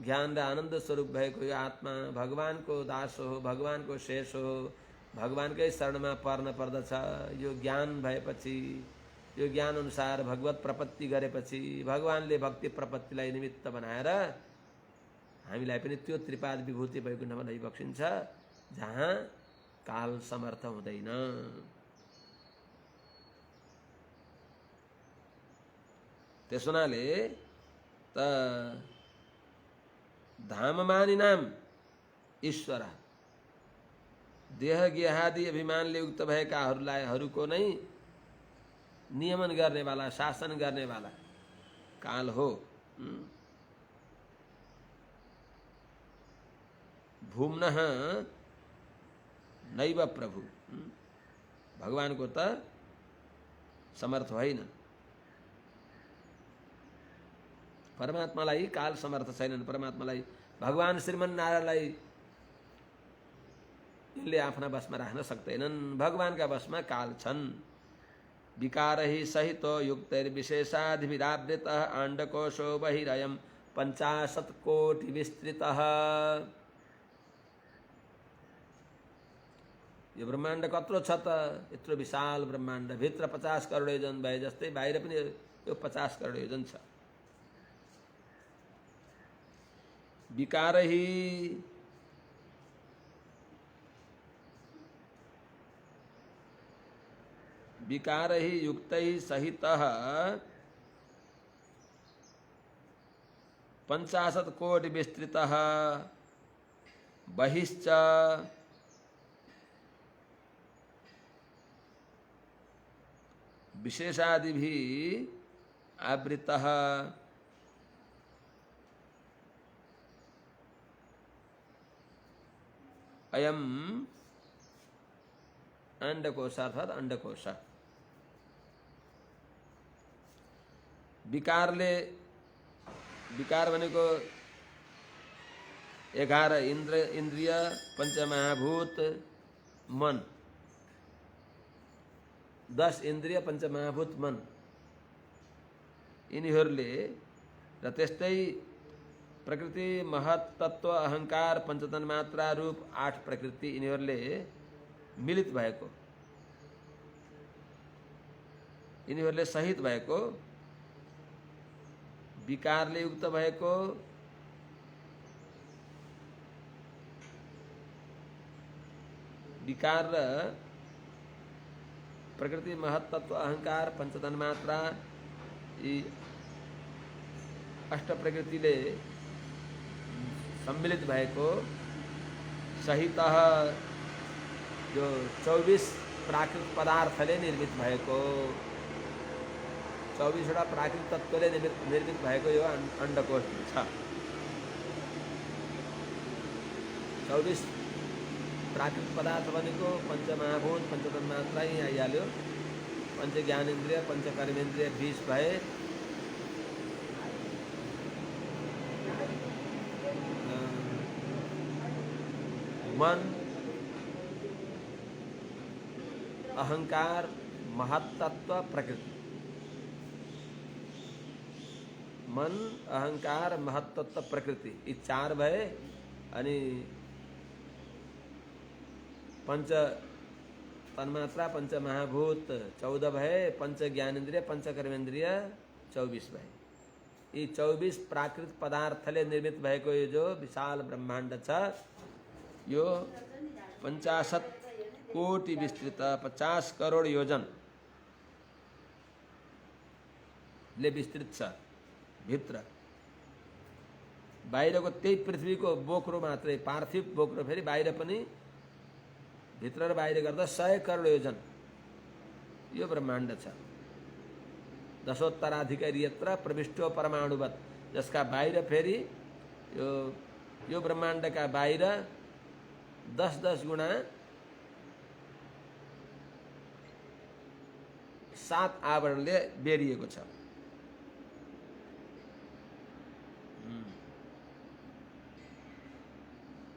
ज्ञान र आनन्द स्वरूप भएको यो आत्मा भगवानको दास हो, भगवानको शेष हो, भगवानकै शरणमा पर्न पर्दछ। यो ज्ञान भएपछि, यो ज्ञान अनुसार भगवत प्रपत्ति गरेपछि भगवानले भक्ति प्रपत्तिलाई निमित्त बनाएर हामीलाई पनि त्यो त्रिपाद विभूति वैकुण्ठमा लैबक्सिन्छ, जहाँ काल समर्थ हुँदैन। त्यस हुनाले त धाममानिनाम ईश्वर, देह गेहादि अभिमानले युक्त भएकाहरूको नै नियमन गर्नेवाला, शासन गर्नेवाला काल हो। भूम्नः नैव प्रभु, भगवानको त समर्थ होइन। परमात्मालाई काल समर्थ छैनन्। परमात्मालाई, भगवान श्रीमन्नारायणलाई यिनले आफ्ना वशमा राख्न सक्दैनन्। भगवानका वशमा काल छन्। विकारैः सहितो युक्तैर्विशेषाधिभिरावृतः आण्डकोशो बहिरयं 50 कोटि विस्तृतः। यो ब्रह्माण्ड कत्रो छ त? यत्रो विशाल ब्रह्माण्ड, भित्र 50 करोड योजन भए जस्तै बाहिर पनि यो 50 करोड योजन छ। विकारैः युक्तैः सहितः 50 कोटि विस्तृतः बहिश्च विशेषादिभिः आवृतः। अयम अंडकोश अर्थात अंडकोश। विकार भनेको 11 इन्द्रिय, पंचमहाभूत, मन। 10 इन्द्रिय, पंचमहाभूत, मन, यिनीहरूले र त्यस्तै प्रकृति, महत, तत्व, अहंकार, पंचतन्मात्रा, रूप, 8 प्रकृति, यिनीहरूले मिलित भएको, यिनीहरूले सहित भएको, विकारले युक्त भएको, विकार र प्रकृति, महत, तत्व, अहंकार, पंचतन्मात्रा, यी 8 प्रकृतिले सम्मिलित भएको, सहित जो 24 प्राकृतिक पदार्थले निर्मित भएको, 24 वटा प्राकृतिक तत्त्वले निर्मित भएको यो अंडकोश छ। 24 प्राकृतिक पदार्थ भनेको पंचमहाभूत, पंचतन्मात्रा यही आइहाल्यो। पंच ज्ञानेन्द्रिय, पंच कर्मेन्द्रिय 20 भए, मन, अहंकार, महत्तत्व, प्रकृति। मन, अहंकार, महत्तत्व, प्रकृति, यी 4 भए। अनि पंच तन्मात्रा, पंच महाभूत 14 भए, पंच ज्ञानेन्द्रिय, पंच कर्मेन्द्रिय 24 भए। यी 24 प्राकृतिक पदार्थले निर्मित भएको यो जो विशाल ब्रह्माण्ड छ, यो 50 कोटि विस्तृत 50 करोड योजन ले विस्तृत छ भित्र। बाहिरको त्यही पृथ्वीको बोक्रो मात्रै, पार्थिव बोक्रो, फेरि बाहिर पनि भित्र र बाहिर गर्दा 100 करोड योजन यो ब्रह्माण्ड छ। दशोत्तराधिकारी यत्र प्रविष्टो परमाणुवत्, जसका बाहिर फेरि यो ब्रह्माण्डका बाहिर 10-10 गुणा 7 आवरणले बेरिएको छ।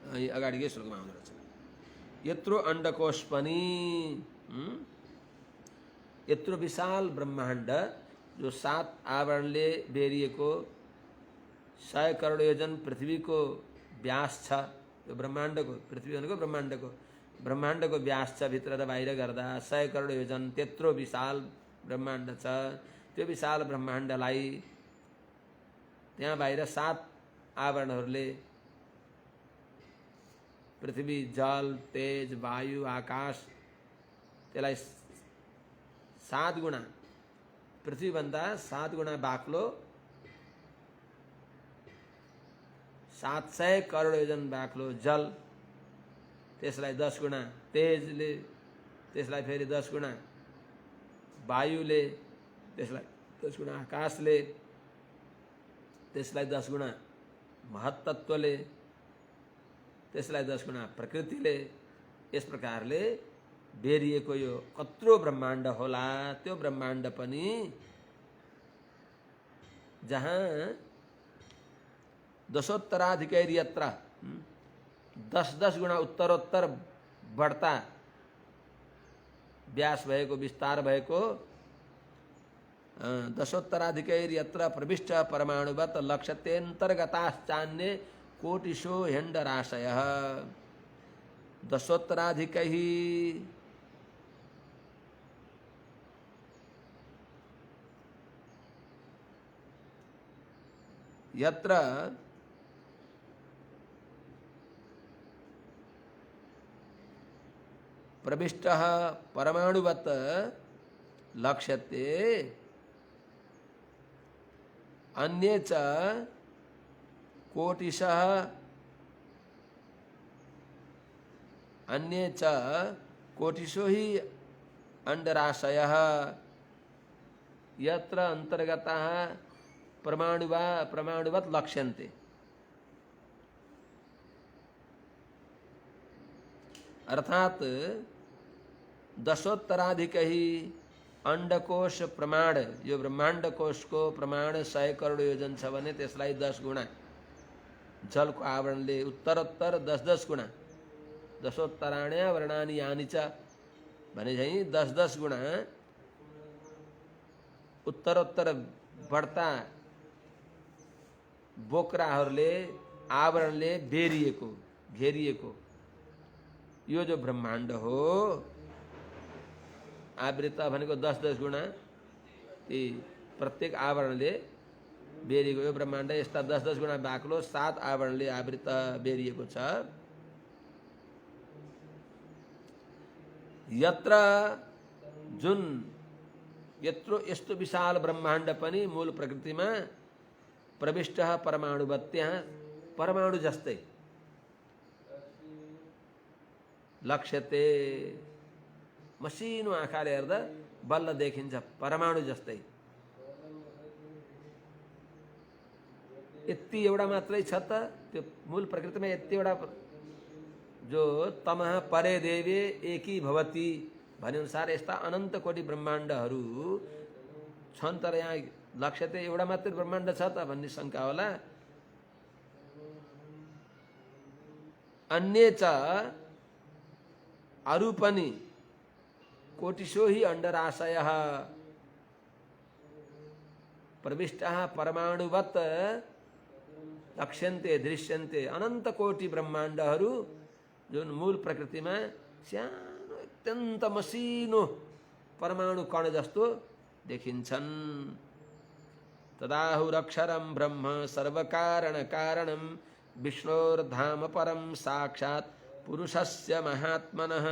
अगाडिकै श्लोकमा आउँदो रहेछ। यत्रो अण्डकोश पनि, यत्रो विशाल ब्रह्माण्ड जो 7 आवरणले बेरिएको 100 करोड योजन पृथ्वीको व्यास छ। यो ब्रह्माण्डको, पृथ्वी भनेको ब्रह्माण्डको व्यास छ भित्र र बाहिर गर्दा 100 करोड योजन। त्यत्रो विशाल ब्रह्माण्ड छ। त्यो विशाल ब्रह्माण्डलाई त्यहाँ बाहिर 7 आवरणहरूले, पृथ्वी, जल, तेज, वायु, आकाश, त्यसलाई 7 गुणा, पृथ्वीभन्दा 7 गुणा बाक्लो, 700 करोड योजन बाक्लो जल, त्यसलाई 10 गुणा तेजले, त्यसलाई फेरि 10 गुणा वायुले, त्यसलाई 10 गुणा आकाशले, त्यसलाई 10 गुणा महत्तत्वले, त्यसलाई 10 गुणा प्रकृतिले, यस प्रकारले बेरिएको यो कत्रो ब्रह्माण्ड होला। त्यो ब्रह्माण्ड पनि जहाँ दशोत्तराधिकारी यत्र 10-10 गुणा उत्तरोत्तर बढ्ता व्यास भएको, विस्तार भएको, दशोत्तराधिकारी यत्र प्रविष्ट परमाणुवत् लक्ष्यतेऽन्तर्गताश्चान्ये कोटिशो हेण्डराशयः। दशोत्तराधिकैः यत्र प्रविष्टः परमाणुवत् लक्ष्यते अन्ये च कोटिशः अन्ये च कोटिशो हि अंडराशयः यत्र अंतर्गतः प्रमाणुवत् लक्ष्यन्ते। अर्थात दशोत्तराधिक ही अंडकोश प्रमाण, यो ब्रह्मांड कोश को प्रमाण 100 करोड योजन छ भने त्यसलाई 10 गुणा जलको आवरणले उत्तरोत्तर 10-10 गुणा, दशोत्तराण्य वर्णानि यानि च भने चाहिँ 10-10 गुणा उत्तरोत्तर बढ्ता बोक्राहरूले आवरणले बेरिएको घेरिएको यो जो ब्रह्माण्ड हो, आवृत भनेको 10-10 गुणा ती प्रत्येक आवरणले बेरिएको यो ब्रह्माण्ड यस्ता 10-10 गुणा बाक्लो 7 आवरणले आवृत बेरिएको छ। यत्र जुन यत्रो यस्तो विशाल ब्रह्माण्ड पनि मूल प्रकृतिमा प्रविष्ट परमाणुवत्, त्यहाँ परमाणु जस्तै लक्ष्यते, मसिनो आँखाले हेर्दा बल्ल देखिन्छ परमाणु जस्तै। यति एउटा मात्रै छ त त्यो मूल प्रकृतिमा, यति एउटा जो तमः परे देवे एकी भवती भने अनुसार यस्ता अनन्त कोटि ब्रह्माण्डहरू छन्, तर यहाँ लक्ष्यते एउटा मात्रै ब्रह्माण्ड छ त भन्ने शंका होला। अन्य च अरु पनि कोटिशो हि अंडराशयः प्रविष्टः परमाणुवत् लक्ष्यन्ते दृश्यन्ते। अनंत कोटि ब्रह्माण्डहरू जुन मूल प्रकृतिमा सानो अत्यन्त मसिनो परमाणु कण जस्तो देखिन्छन्। तदाहुरक्षरं ब्रह्म सर्वकारण कारणं विष्णोर्धाम परम साक्षात् पुरुषस्य महात्मनः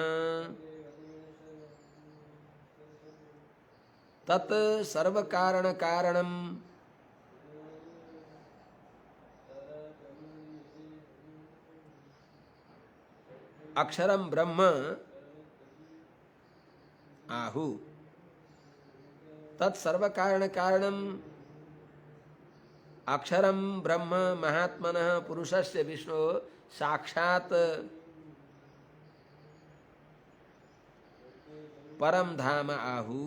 तत् सर्व कारण कारणम अक्षरम ब्रह्म आहु। तत् सर्व कारण कारणम अक्षरम ब्रह्म महात्मनः पुरुषस्य विष्णु साक्षात परम धाम आहु।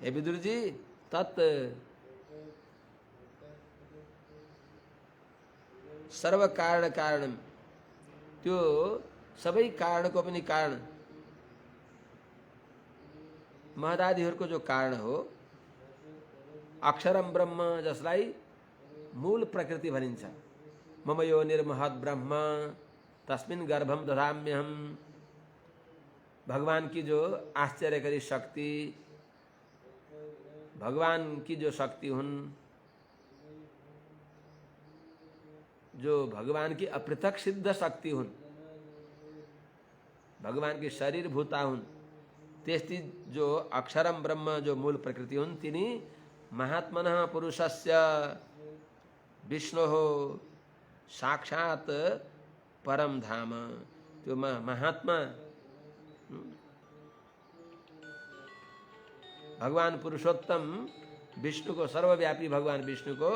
हे विदुर जी, तत् सर्व कारण कारणम, त्यो सबै कारणको पनि कारण, महदादिहरूको जो कारण हो, अक्षरम ब्रह्म जसलाई मूल प्रकृति भनिन्छ। मम यो निर्महद ब्रह्म तस्मिन् गर्भम दधाम्यहम। भगवान की जो आश्चर्यकारी शक्ति, भगवान की जो शक्ति हुन्, जो भगवान की अपृथक सिद्ध शक्ति हुन्, भगवान की शरीर भूता हुन्, त्यस्ती जो अक्षरम ब्रह्म जो मूल प्रकृति हुन्, तिनी महात्मनः पुरुषस्य विष्णोः साक्षात परम धाम। त्यो महात्मा भगवान पुरुषोत्तम विष्णु को, सर्वव्यापी भगवान विष्णु को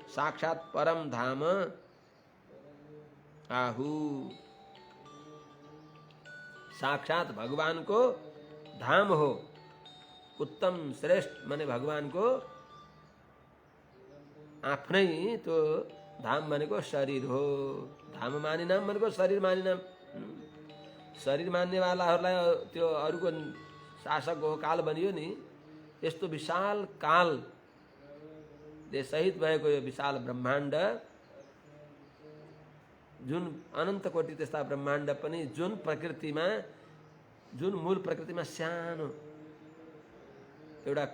साक्षात परम धाम आहु। साक्षात भगवान को धाम हो, उत्तम श्रेष्ठ माने भगवान को आफ्नै तो धाम भनेको शरीर हो। धाम माने नाम भनेको शरीर माने नाम। शरीर मान्ने वालाहरूलाई त्यो अरूको शासक हो, काल बनियो नि। यस्तो विशाल कालले सहित भएको यो विशाल ब्रह्माण्ड, जुन अनन्त कोटि त्यस्ता ब्रह्माण्ड पनि जुन प्रकृतिमा, जुन मूल प्रकृतिमा सानो एउटा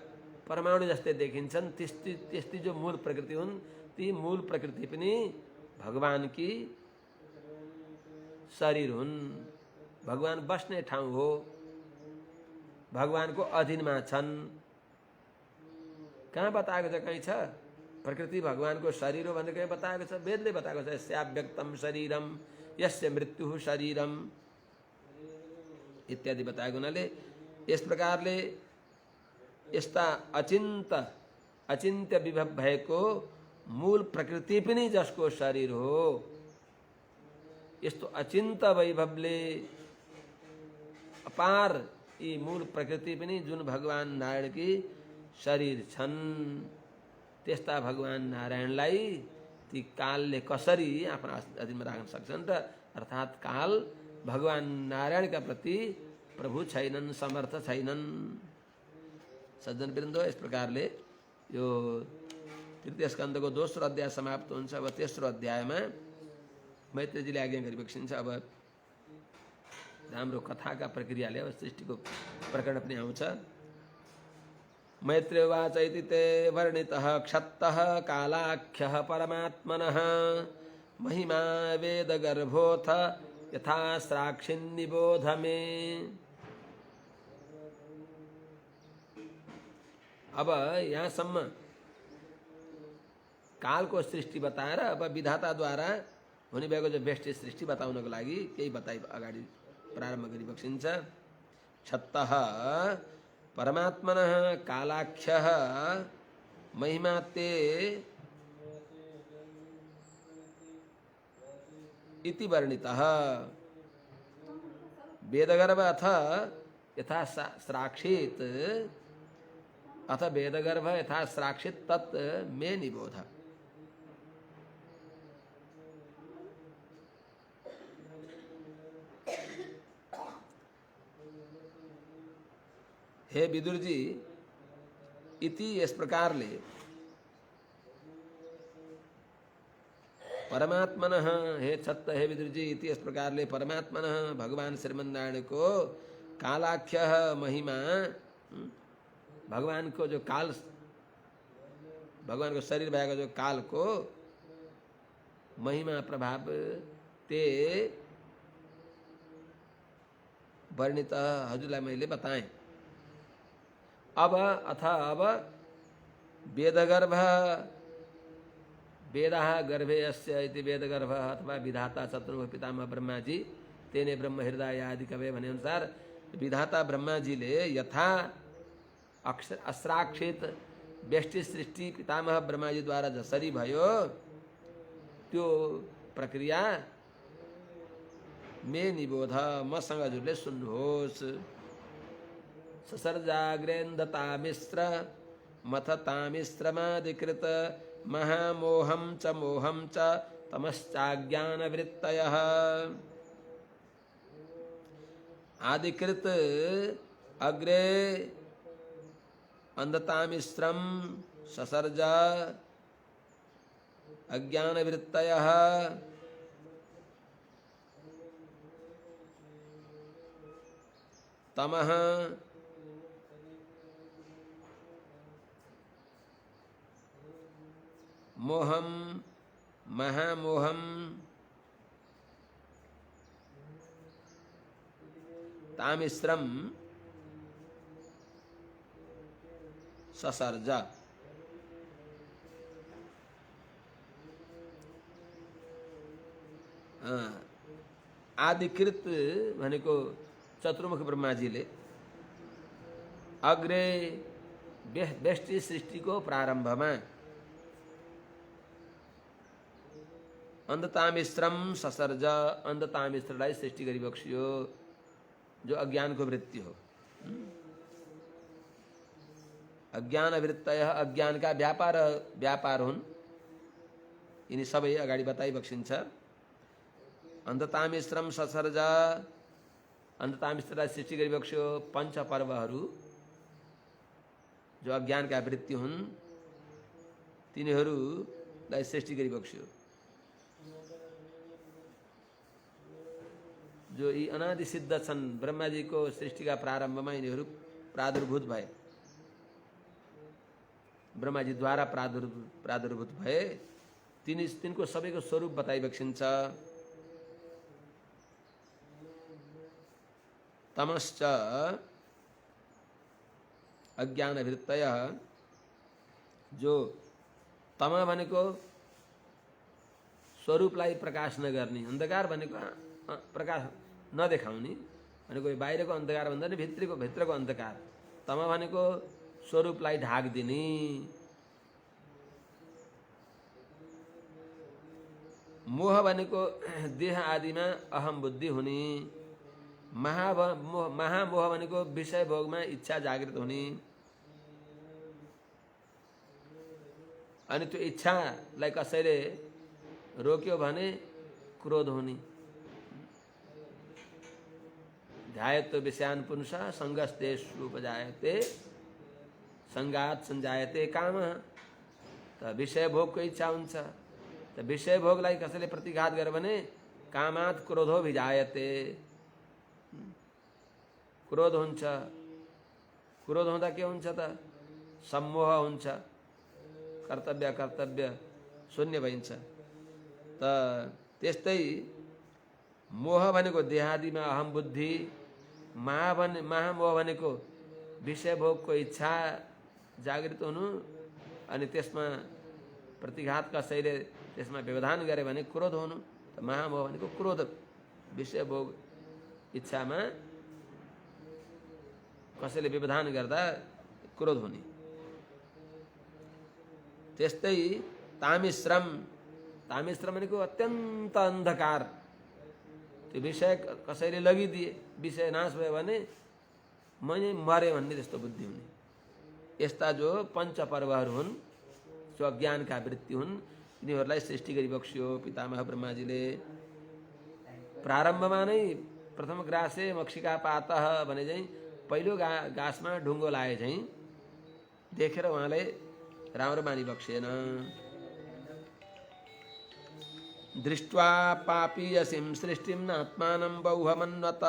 परमाणु जस्तै देखिन्छन्, त्यस्ती जो मूल प्रकृति हुन्, ती मूल प्रकृति पनि भगवान की शरीर हुन्। भगवान बस्ने ठाउँ हो, भगवानको अधीनमा छन्। कहाँ बताएको छ? कहीँ छ प्रकृति भगवानको शरीर हो भनेर कहीँ बताएको छ? वेदले बताएको छ, यस्याव्यक्तम शरीरम यस्य मृत्युः शरीरम इत्यादि बताएको हुनाले यस प्रकारले यस्ता अचिन्त्य विभव भएको मूल प्रकृति पनि जसको शरीर हो, यस्तो अचिन्त्य वैभवले अपार यी मूल प्रकृति पनि जुन भगवान नारायण की शरीर छन्, त्यस्ता भगवान नारायणलाई ती कालले कसरी आफ्नो अधीनमा राख्न सक्छन् त? अर्थात् काल भगवान नारायणका प्रति प्रभु छैनन्, समर्थ छैनन्। सज्जन वृन्द, इस प्रकारले यो तृतीय स्कन्धको दोस्रो अध्याय समाप्त हुन्छ। अब तेस्रो अध्यायमा मैत्रेयजीले आज्ञा गरिबक्सिन्छ। अब हाम्रो कथाका प्रक्रियाले अब सृष्टिको प्रकरण पनि आउँछ। मैत्रेयवाच इति ते वर्णितः क्षत्तः कालाख्यः परमात्मनः महिमा वेदगर्भोऽथ यथा स्राक्षिन्निबोध मे। अब यहाँसम्म कालको सृष्टि बताएर अब विधाताद्वारा हुने भएको जो व्यष्टि सृष्टि बताउनको लागि केही बताइ अगाडि प्रारम्भ गरिबक्सिन्छ। क्षत्तः परमात्मनः कालाख्यः महिमा ते इति वर्णितः वेदगर्भ अथ यथा स्राक्षित अथ वेदगर्भ यथा स्राक्षित तत् मे निबोध। हे विदुर जी, इति इस प्रकारले परमात्मनः, हे छत्त, हे विदुर जी, इति इस प्रकारले परमात्मनः भगवान श्रीमन्नारायण को कालाख्यः महिमा, भगवान को जो काल, भगवान को शरीर भएको जो काल को महिमा प्रभाव ते वर्णित हजुरलाई मैले बताएँ। अब वेदगर्भ वेदः गर्भे यस्य इति वेदगर्भ अथवा विधाता चतुर्मुख पितामह ब्रह्मा जी तेने ब्रह्म हृदय आदि कवे भने अनुसार विधाता ब्रह्मा जीले यथा अस्राक्षित व्यष्टि सृष्टि पितामह ब्रह्मा जी द्वारा जसरी भयो त्यो प्रक्रिया में निबोध मसँग हजुरले सुन्नुहोस्। ससर्जाग्रेन्दता मिश्र मथता मिश्रमादिकृत महामोहं च तमश्चाज्ञानवृत्तयः आदिकृत अग्रे अंधतामिश्रम ससर्ज अज्ञानवृत्तयः तमः मोहम महामोहम तामिश्रम ससर्ज। आदिकृत भनेको चतुर्मुख ब्रह्माजीले अग्रे व्यष्टि सृष्टिको प्रारम्भमा अन्धतामिश्रम ससर्ज अन्धतामिश्रलाई सृष्टि गरी बक्सियो जो अज्ञानको वृत्ति हो। अज्ञान वृत्तय अज्ञानका व्यापार हुन्। यिनी सबै अगाडि बताइ बक्सिन्छ। अन्धतामिश्रम ससर्ज अन्धतामिश्रलाई सृष्टि गरी बक्स्यो पंच पर्वहरू जो अज्ञानका वृत्ति हुन् तिनीहरूलाई सृष्टि गरी बक्स्यो। जो यी अनादि सिद्ध छन् ब्रह्माजीको सृष्टिका प्रारम्भमा यिनीहरू प्रादुर्भूत भए ब्रह्माजीद्वारा प्रादुर्भूत भए तिनको सबैको स्वरूप बताइ बक्सिन्छ। तमश्च अज्ञानवृत्तय जो तम भनेको स्वरूपलाई प्रकाश नगर्ने अन्धकार भनेको प्रकाश नदेखाउने भनेको बाहिरको अन्धकार भन्दा नि भित्रको अन्धकार। तम भनेको स्वरूपलाई ढाक्दिने। मोह भनेको देह आदिमा अहम बुद्धि हुने। महामोह भनेको विषय भोगमा इच्छा जागृत हुने। अनि त्यो इच्छालाई कसैले रोक्यो भने क्रोध हुने। ध्यायत्व विषयान् पुंसः संगस्तेष्वुपजायते संगात संजायते काम। त विषय भोगको इच्छा हुन्छ त विषय भोगलाई कसैले प्रतिघात गर्यो भने कामात् क्रोधो विजायते क्रोध हुन्छ। क्रोध हुँदा के हुन्छ त सम्मोह हुन्छ। कर्तव्य शून्य भइन्छ। त त्यस्तै मोह भनेको देहादिमा अहम बुद्धि। महामोह भनेको विषय भोगको इच्छा जागृत हुनु अनि त्यसमा प्रतिघात कसैले त्यसमा व्यवधान गरे भने क्रोध हुनु। त महामोह भनेको क्रोध विषय भोग इच्छामा कसैले व्यवधान गर्दा क्रोध हुने। त्यस्तै तामिश्रम भनेको अत्यन्त अन्धकार। त्यो विषय कसैले लगिदिए विषय नाश भयो भने मैले मरे भन्ने त्यस्तो बुद्धि हुने। यस्ता जो पंच पर्वहरू हुन् जो अज्ञानका वृत्ति हुन् तिनीहरूलाई सृष्टि गरी बक्स्यो पितामह ब्रह्माजीले। प्रारम्भमा नै प्रथम ग्रासे मक्षिका पातः भने चाहिँ पहिलो गाँसमा ढुङ्गो लाए चाहिँ देखेर उहाँले राम्रो मानि बक्सेन। दृष्ट्वा पापीयसीं सृष्टिं आत्मानं बहुहमन्यत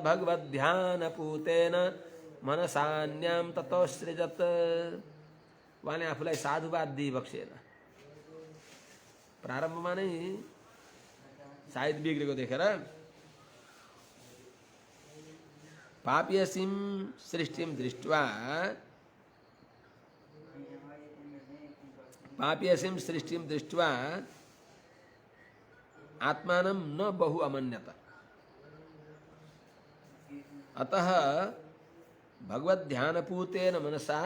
भगवद्ध्यानपूतेन मनसान्यां ततो सृजत। उहाँले आफूलाई साधुवाद दिई बक्सेन। प्रारम्भमा नै सायद बिग्रेको देखेर पाप्यसीं सृष्टिं दृष्ट्वा पाप्यसीं सृष्टिं दृष्ट्वा आत्मानं न बहु अमन्यत। अतः भगवद्ध्यानपूतेन मनसा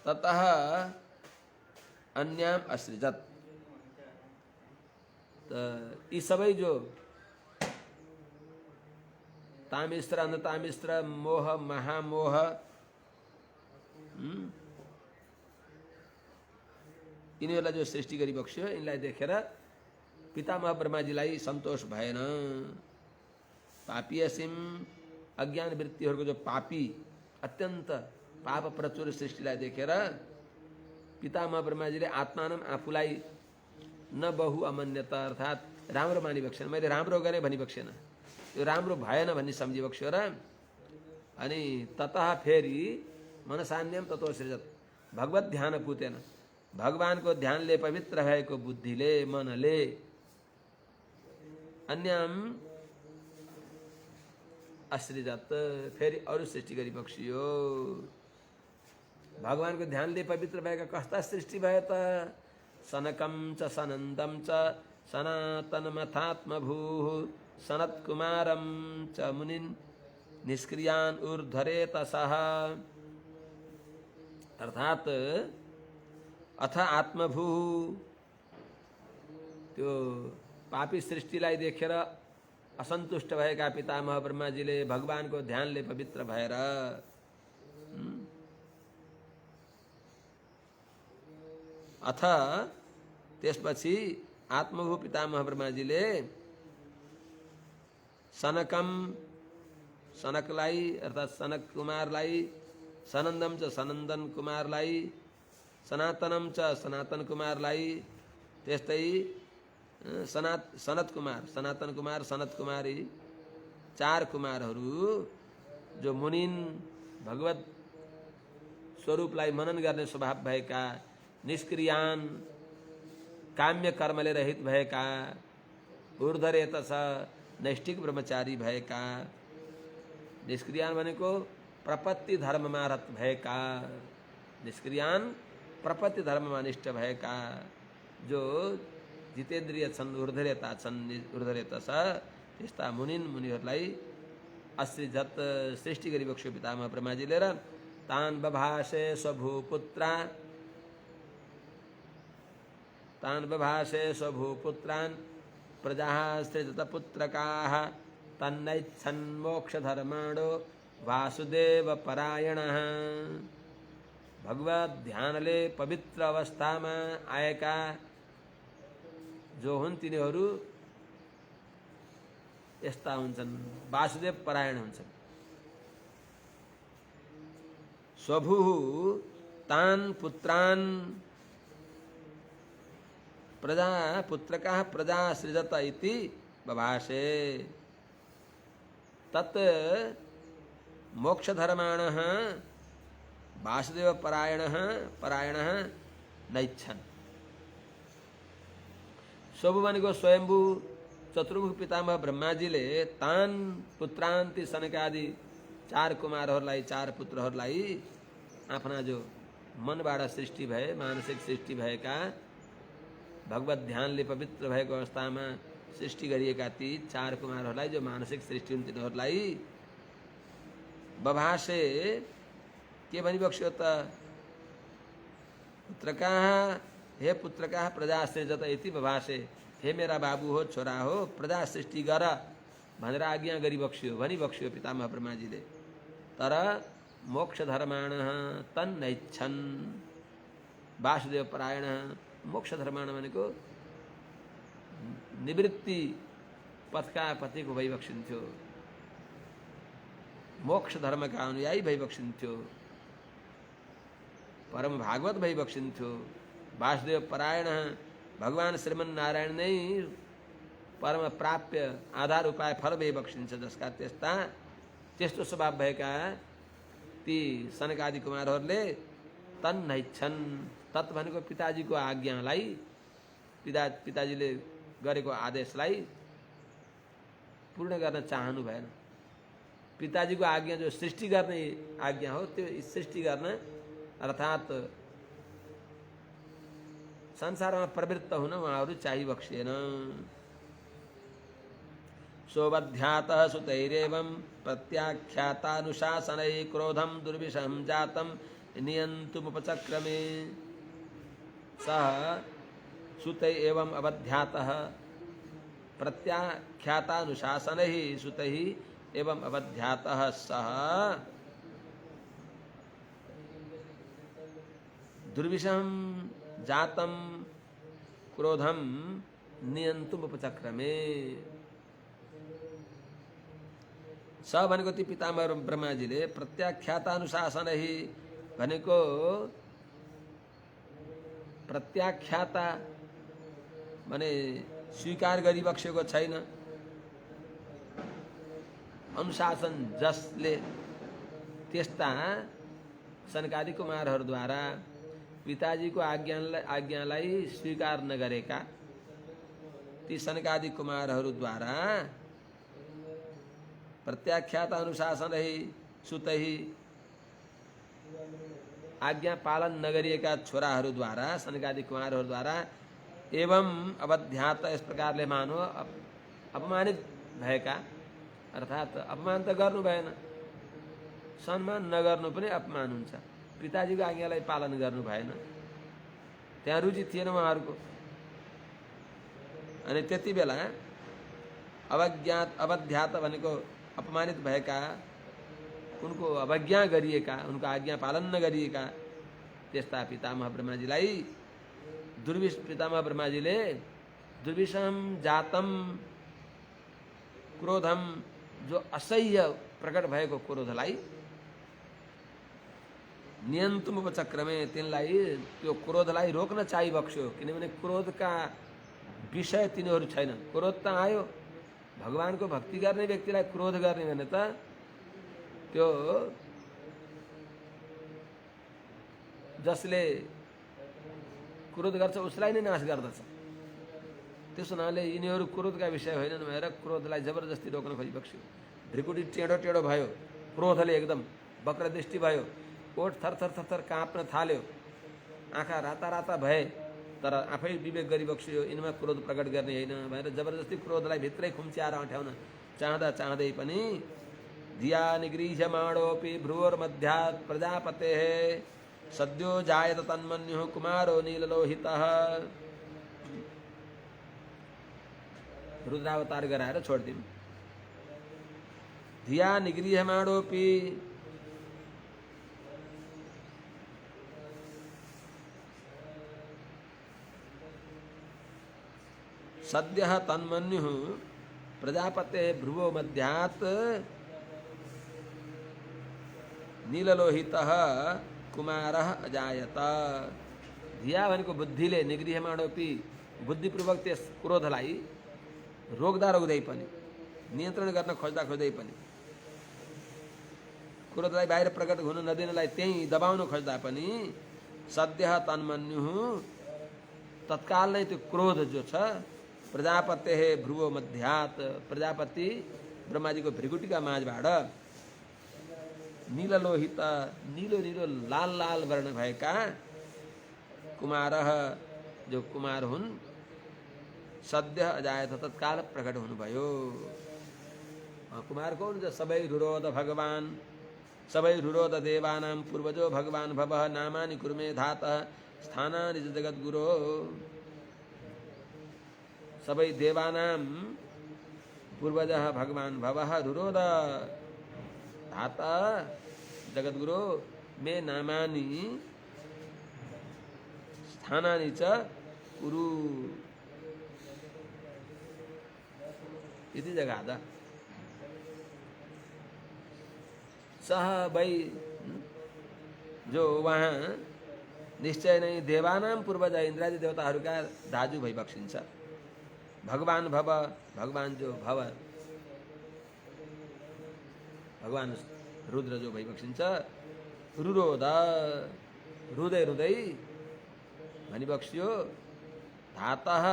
ततः अन्याम असृजत। यी सबै जो तामिश्र अन्धतामिश्र मोह महामोह यिनीहरूलाई जो सृष्टि गरी बक्स्यो, यिनलाई देखेर पितामह ब्रह्माजीलाई सन्तोष भएन। पापीयसीम अज्ञान वृत्तिहरूको जो पापी अत्यन्त पाप प्रचुर सृष्टिलाई देखेर पितामह ब्रह्माजीले आत्मानम आफूलाई न बहु अमन्यता अर्थात् राम्रो मानि बक्सेन। मैले राम्रो गरेँ भनी बक्सेन, यो राम्रो भएन भन्ने सम्झी बक्स्यो र अनि ततः फेरि मनसान्यम ततो सृजत। भगवत ध्यान पुतेन, भगवानको ध्यानले पवित्र भएको बुद्धिले मनले अन्यम असृजत, फेरि अरू सृष्टि गरी बक्सियो। भगवानको ध्यानले पवित्र भएका कस्ता सृष्टि भयो त? सनकम च सनन्दम च सनातनमथात्मभूः सनत्कुमारम च मुनिन् निष्क्रियान् ऊर्ध्वरेतसः। अर्थात् अथ आत्मभूः, त्यो पापी सृष्टिलाई देखेर असन्तुष्ट भएका पितामह ब्रह्माजीले भगवानको ध्यानले पवित्र भएर अथ त्यसपछि आत्मभू पितामह ब्रह्माजीले सनकम सनकलाई अर्थात् सनक कुमारलाई, सनन्दम च सनन्दन कुमारलाई, सनातनम च सनातन कुमारलाई, त्यस्तै सनत कुमार, सनातन कुमार, सनत कुमारी, चार कुमारहरू जो मुनिन भगवत स्वरूपलाई मनन गर्ने स्वभाव भएका, निष्क्रियान काम्य कर्मले रहित भएका, ऊर्ध्वरेतस नैष्ठिक ब्रह्मचारी भएका, निष्क्रियान भनेको प्रपत्ति धर्ममा रत भएका, निष्क्रियान प्रपत्ति धर्ममा निष्ठ भएका, जो जितेन्द्रिय छन्, ऊर्ध्वरेता छन्, ऊर्ध्वरेतस त्यस्ता मुनिन मुनिहरूलाई असृजत सृष्टि गरी बक्स्यो पितामह ब्रह्माजीले र तान बभाषे स्वभूपुत्रा, तान बभाषे स्वभूपुत्रान् प्रजाः सृजत पुत्रकाः तन्नैच्छन् मोक्षधर्माणो वासुदेव परायणः। भगवत ध्यानले पवित्र अवस्थामा आएका जो हुन् तिनीहरू यस्ता हुन्छन्, वासुदेव परायण हुन्छन्। स्वभुः तान पुत्रान् प्रजा पुत्रकाः प्रजा सृजत इति बभाषे। तत् मोक्षधर्माणः वासुदेव परायणः नैच्छन्। स्वभु भनेको स्वयम्भू चतुर्मुख पितामह ब्रह्माजीले तान पुत्रान्ति सनकादि चार कुमारहरूलाई, चार पुत्रहरूलाई आफ्ना जो मनबाट सृष्टि भए, मानसिक सृष्टि भएका, भगवत ध्यानले पवित्र भएको अवस्थामा सृष्टि गरिएका ती चार कुमारहरूलाई, जो मानसिक सृष्टि हुन् तिनीहरूलाई बभाषे के भनिबक्स्यो त? पुत्रकाः, हे पुत्रकाः प्रजा सृजत इति बभाषे, हे मेरा बाबु हो, छोरा हो, प्रजा सृष्टि गर भनेर आज्ञा गरिबक्स्यो, भनिबक्स्यो पितामह ब्रह्माजीले। तर मोक्ष धर्माणः तन्नैच्छन्। वासुदेव परायणः, मोक्ष धर्माण भनेको निवृत्ति पथका पथिको भइबक्सिन्थ्यो, मोक्ष धर्मका अनुयायी भइबक्सिन्थ्यो, परम भागवत भइबक्सिन्थ्यो। वासुदेव परायण भगवान श्रीमन्नारायण नै परम प्राप्य आधार उपाय फल भइबक्सिन्छ, जसका त्यस्तो स्वभाव भएका ती सनकादि कुमारहरूले तन्नैच्छन्, तत् भनेको पिताजीको आज्ञालाई पिताजीले गरेको आदेशलाई पूर्ण गर्न चाहनु भएन। पिताजीको आज्ञा जो सृष्टि गर्ने आज्ञा हो त्यो सृष्टि गर्न अर्थात् संसारमा प्रवृत्त हुन उहाँहरू चाहिबक्सिएन। सोबध्यातः सुतैरेवं प्रत्याख्यातानुशासनै क्रोधं दुर्विषहं जातं नियन्तुमुपचक्रमे। सः सुतै एवं अवध्यातः प्रत्याख्यातानुशासनैः सुतैः एवं अवध्यातः सः दुर्विषहं जातं क्रोधं नियन्तुमुपचक्रमे। स भनेको ती पितामह ब्रह्माजीले प्रत्याख्यातानुशासनैः भनेको प्रत्याख्याता माने स्वीकार गरिबक्सेको छैन, अनुशासन जसले त्यस्ता सनकादि कुमारहरूद्वारा पिताजीको आज्ञालाई स्वीकार नगरेका ती सनकादि कुमारहरूद्वारा प्रत्याख्याता अनुशासनै सुतै आज्ञा पालन नगरिएका छोराहरूद्वारा सनकादि कुमारहरूद्वारा एवं अवध्यात इस प्रकारले मानो अपमानित भएका, अर्थात् अपमान त गर्नु भएन, सम्मान नगर्नु पनि अपमान हुन्छ। पिताजीको आज्ञालाई पालन गर्नु भएन, त्यहाँ रुचि थिएन उहाँहरूको। अनि त्यति बेला अवध्यात भनेको अपमानित भएका, उनको अवज्ञा गरिएका, उनको आज्ञा पालन नगरिएका त्यस्ता पितामह ब्रह्माजीलाई पितामह ब्रह्माजीले दुर्विषहं जातम क्रोधम, जो असह्य प्रकट भएको क्रोधलाई नियन्तुमुपचक्रमे, तिनलाई त्यो क्रोधलाई रोक्न चाहिबक्स्यो। किनभने क्रोधका विषय तिनीहरू छैनन्। क्रोध त आयो, भगवानको भक्ति गर्ने व्यक्तिलाई क्रोध गर्ने भने त त्यो जसले क्रोध गर्छ उसलाई नै नाश गर्दछ। त्यसो हुनाले यिनीहरू क्रोधका विषय होइनन् भनेर क्रोधलाई जबरजस्ती रोक्न खोजिबक्स्यो। ढ्रिकुटी टेढो टेढो भयो, क्रोधले एकदम वक्रदृष्टि भयो, ओठ थरथर थरथर काँप्न थाल्यो, आँखा राता राता भए, तर आफै विवेक गरिबक्स्यो यिनमा क्रोध प्रकट गर्ने होइन भनेर जबरजस्ती क्रोधलाई भित्रै खुम्च्याएर अँठ्याउन चाहँदा चाहँदै पनि धिया निगृह्यमाणोऽपि भ्रुवोर्मध्यात् प्रजापतेः सद्यो जायत तन्मन्युः कुमारो नीललोहितः। रुद्रावतार गराएर छोडिदिउँ। धिया निगृह्यमाणोऽपि, सद्यः तन्मन्युः प्रजापतेः भ्रुवो मध्यात् नीललोहितः कुमारः अजायत। धिया भनेको बुद्धिले, निगृह्यमाणोपि बुद्धिपूर्वक त्यस क्रोधलाई रोक्दा रोक्दै पनि, नियन्त्रण गर्न खोज्दा खोज्दै पनि, क्रोधलाई बाहिर प्रकट हुन नदिनलाई त्यही दबाउन खोज्दा पनि सद्यः तन्मन्युः, तत्काल नै त्यो क्रोध जो छ प्रजापतेः भ्रुवो मध्यात्, प्रजापति ब्रह्माजीको भृगुटीका माझबाट नीललोहित, नीलो नीलो लाल लाल वर्ण भएका कुमारः, जो कुमार हुन्, सद्य अजायत, तत्काल प्रकट हुनुभयो। कुमार कौन? जो सबै रुरोध भगवान, सबै रुरोध देवानां पूर्वजो भगवान भवः नामानि कुर्मे धातः स्थानानि जगद्गुरो। सबै देवानां पूर्वजः भगवान भवः रुरोध धाता जगद्गुरो मे नामानि स्थानानि च कुरु इति जगाद। सह वै, जो वहाँ निश्चय नै देवानां पूर्वज इन्द्रादि देवताहरूका दाजु भइबक्सिन्छ। भगवान भव, भगवान जो भव, भगवान रुद्र जो भइबक्सिन्छ। रुरोध, रुँदै रुँदै भनिबक्सियो धातः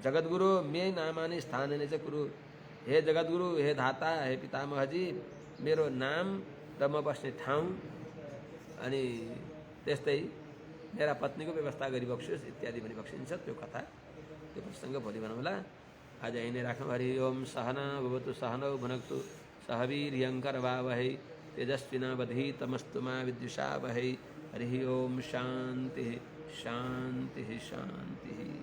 जगद्गुरु मे नामानि स्थानने च कुरु। हे जगद्गुरु, हे धाता, हे पितामह जी, मेरो नाम र म बस्ने ठाउँ अनि त्यस्तै मेरा पत्नीको व्यवस्था गरिबक्सियोस् इत्यादि पनि बक्सिन्छ। त्यो कथा, त्यो प्रसङ्ग भोलि भनौँला। आज यहीँ नै राखौँ। हरि ओम। सहना भवतु सहनौ भुनक्तु सह वीर्यङ्करवावहै तेजस्विनावधीतमस्तु मा विद्विषावहै। हरि ओम। शान्तिः शान्तिः शान्तिः।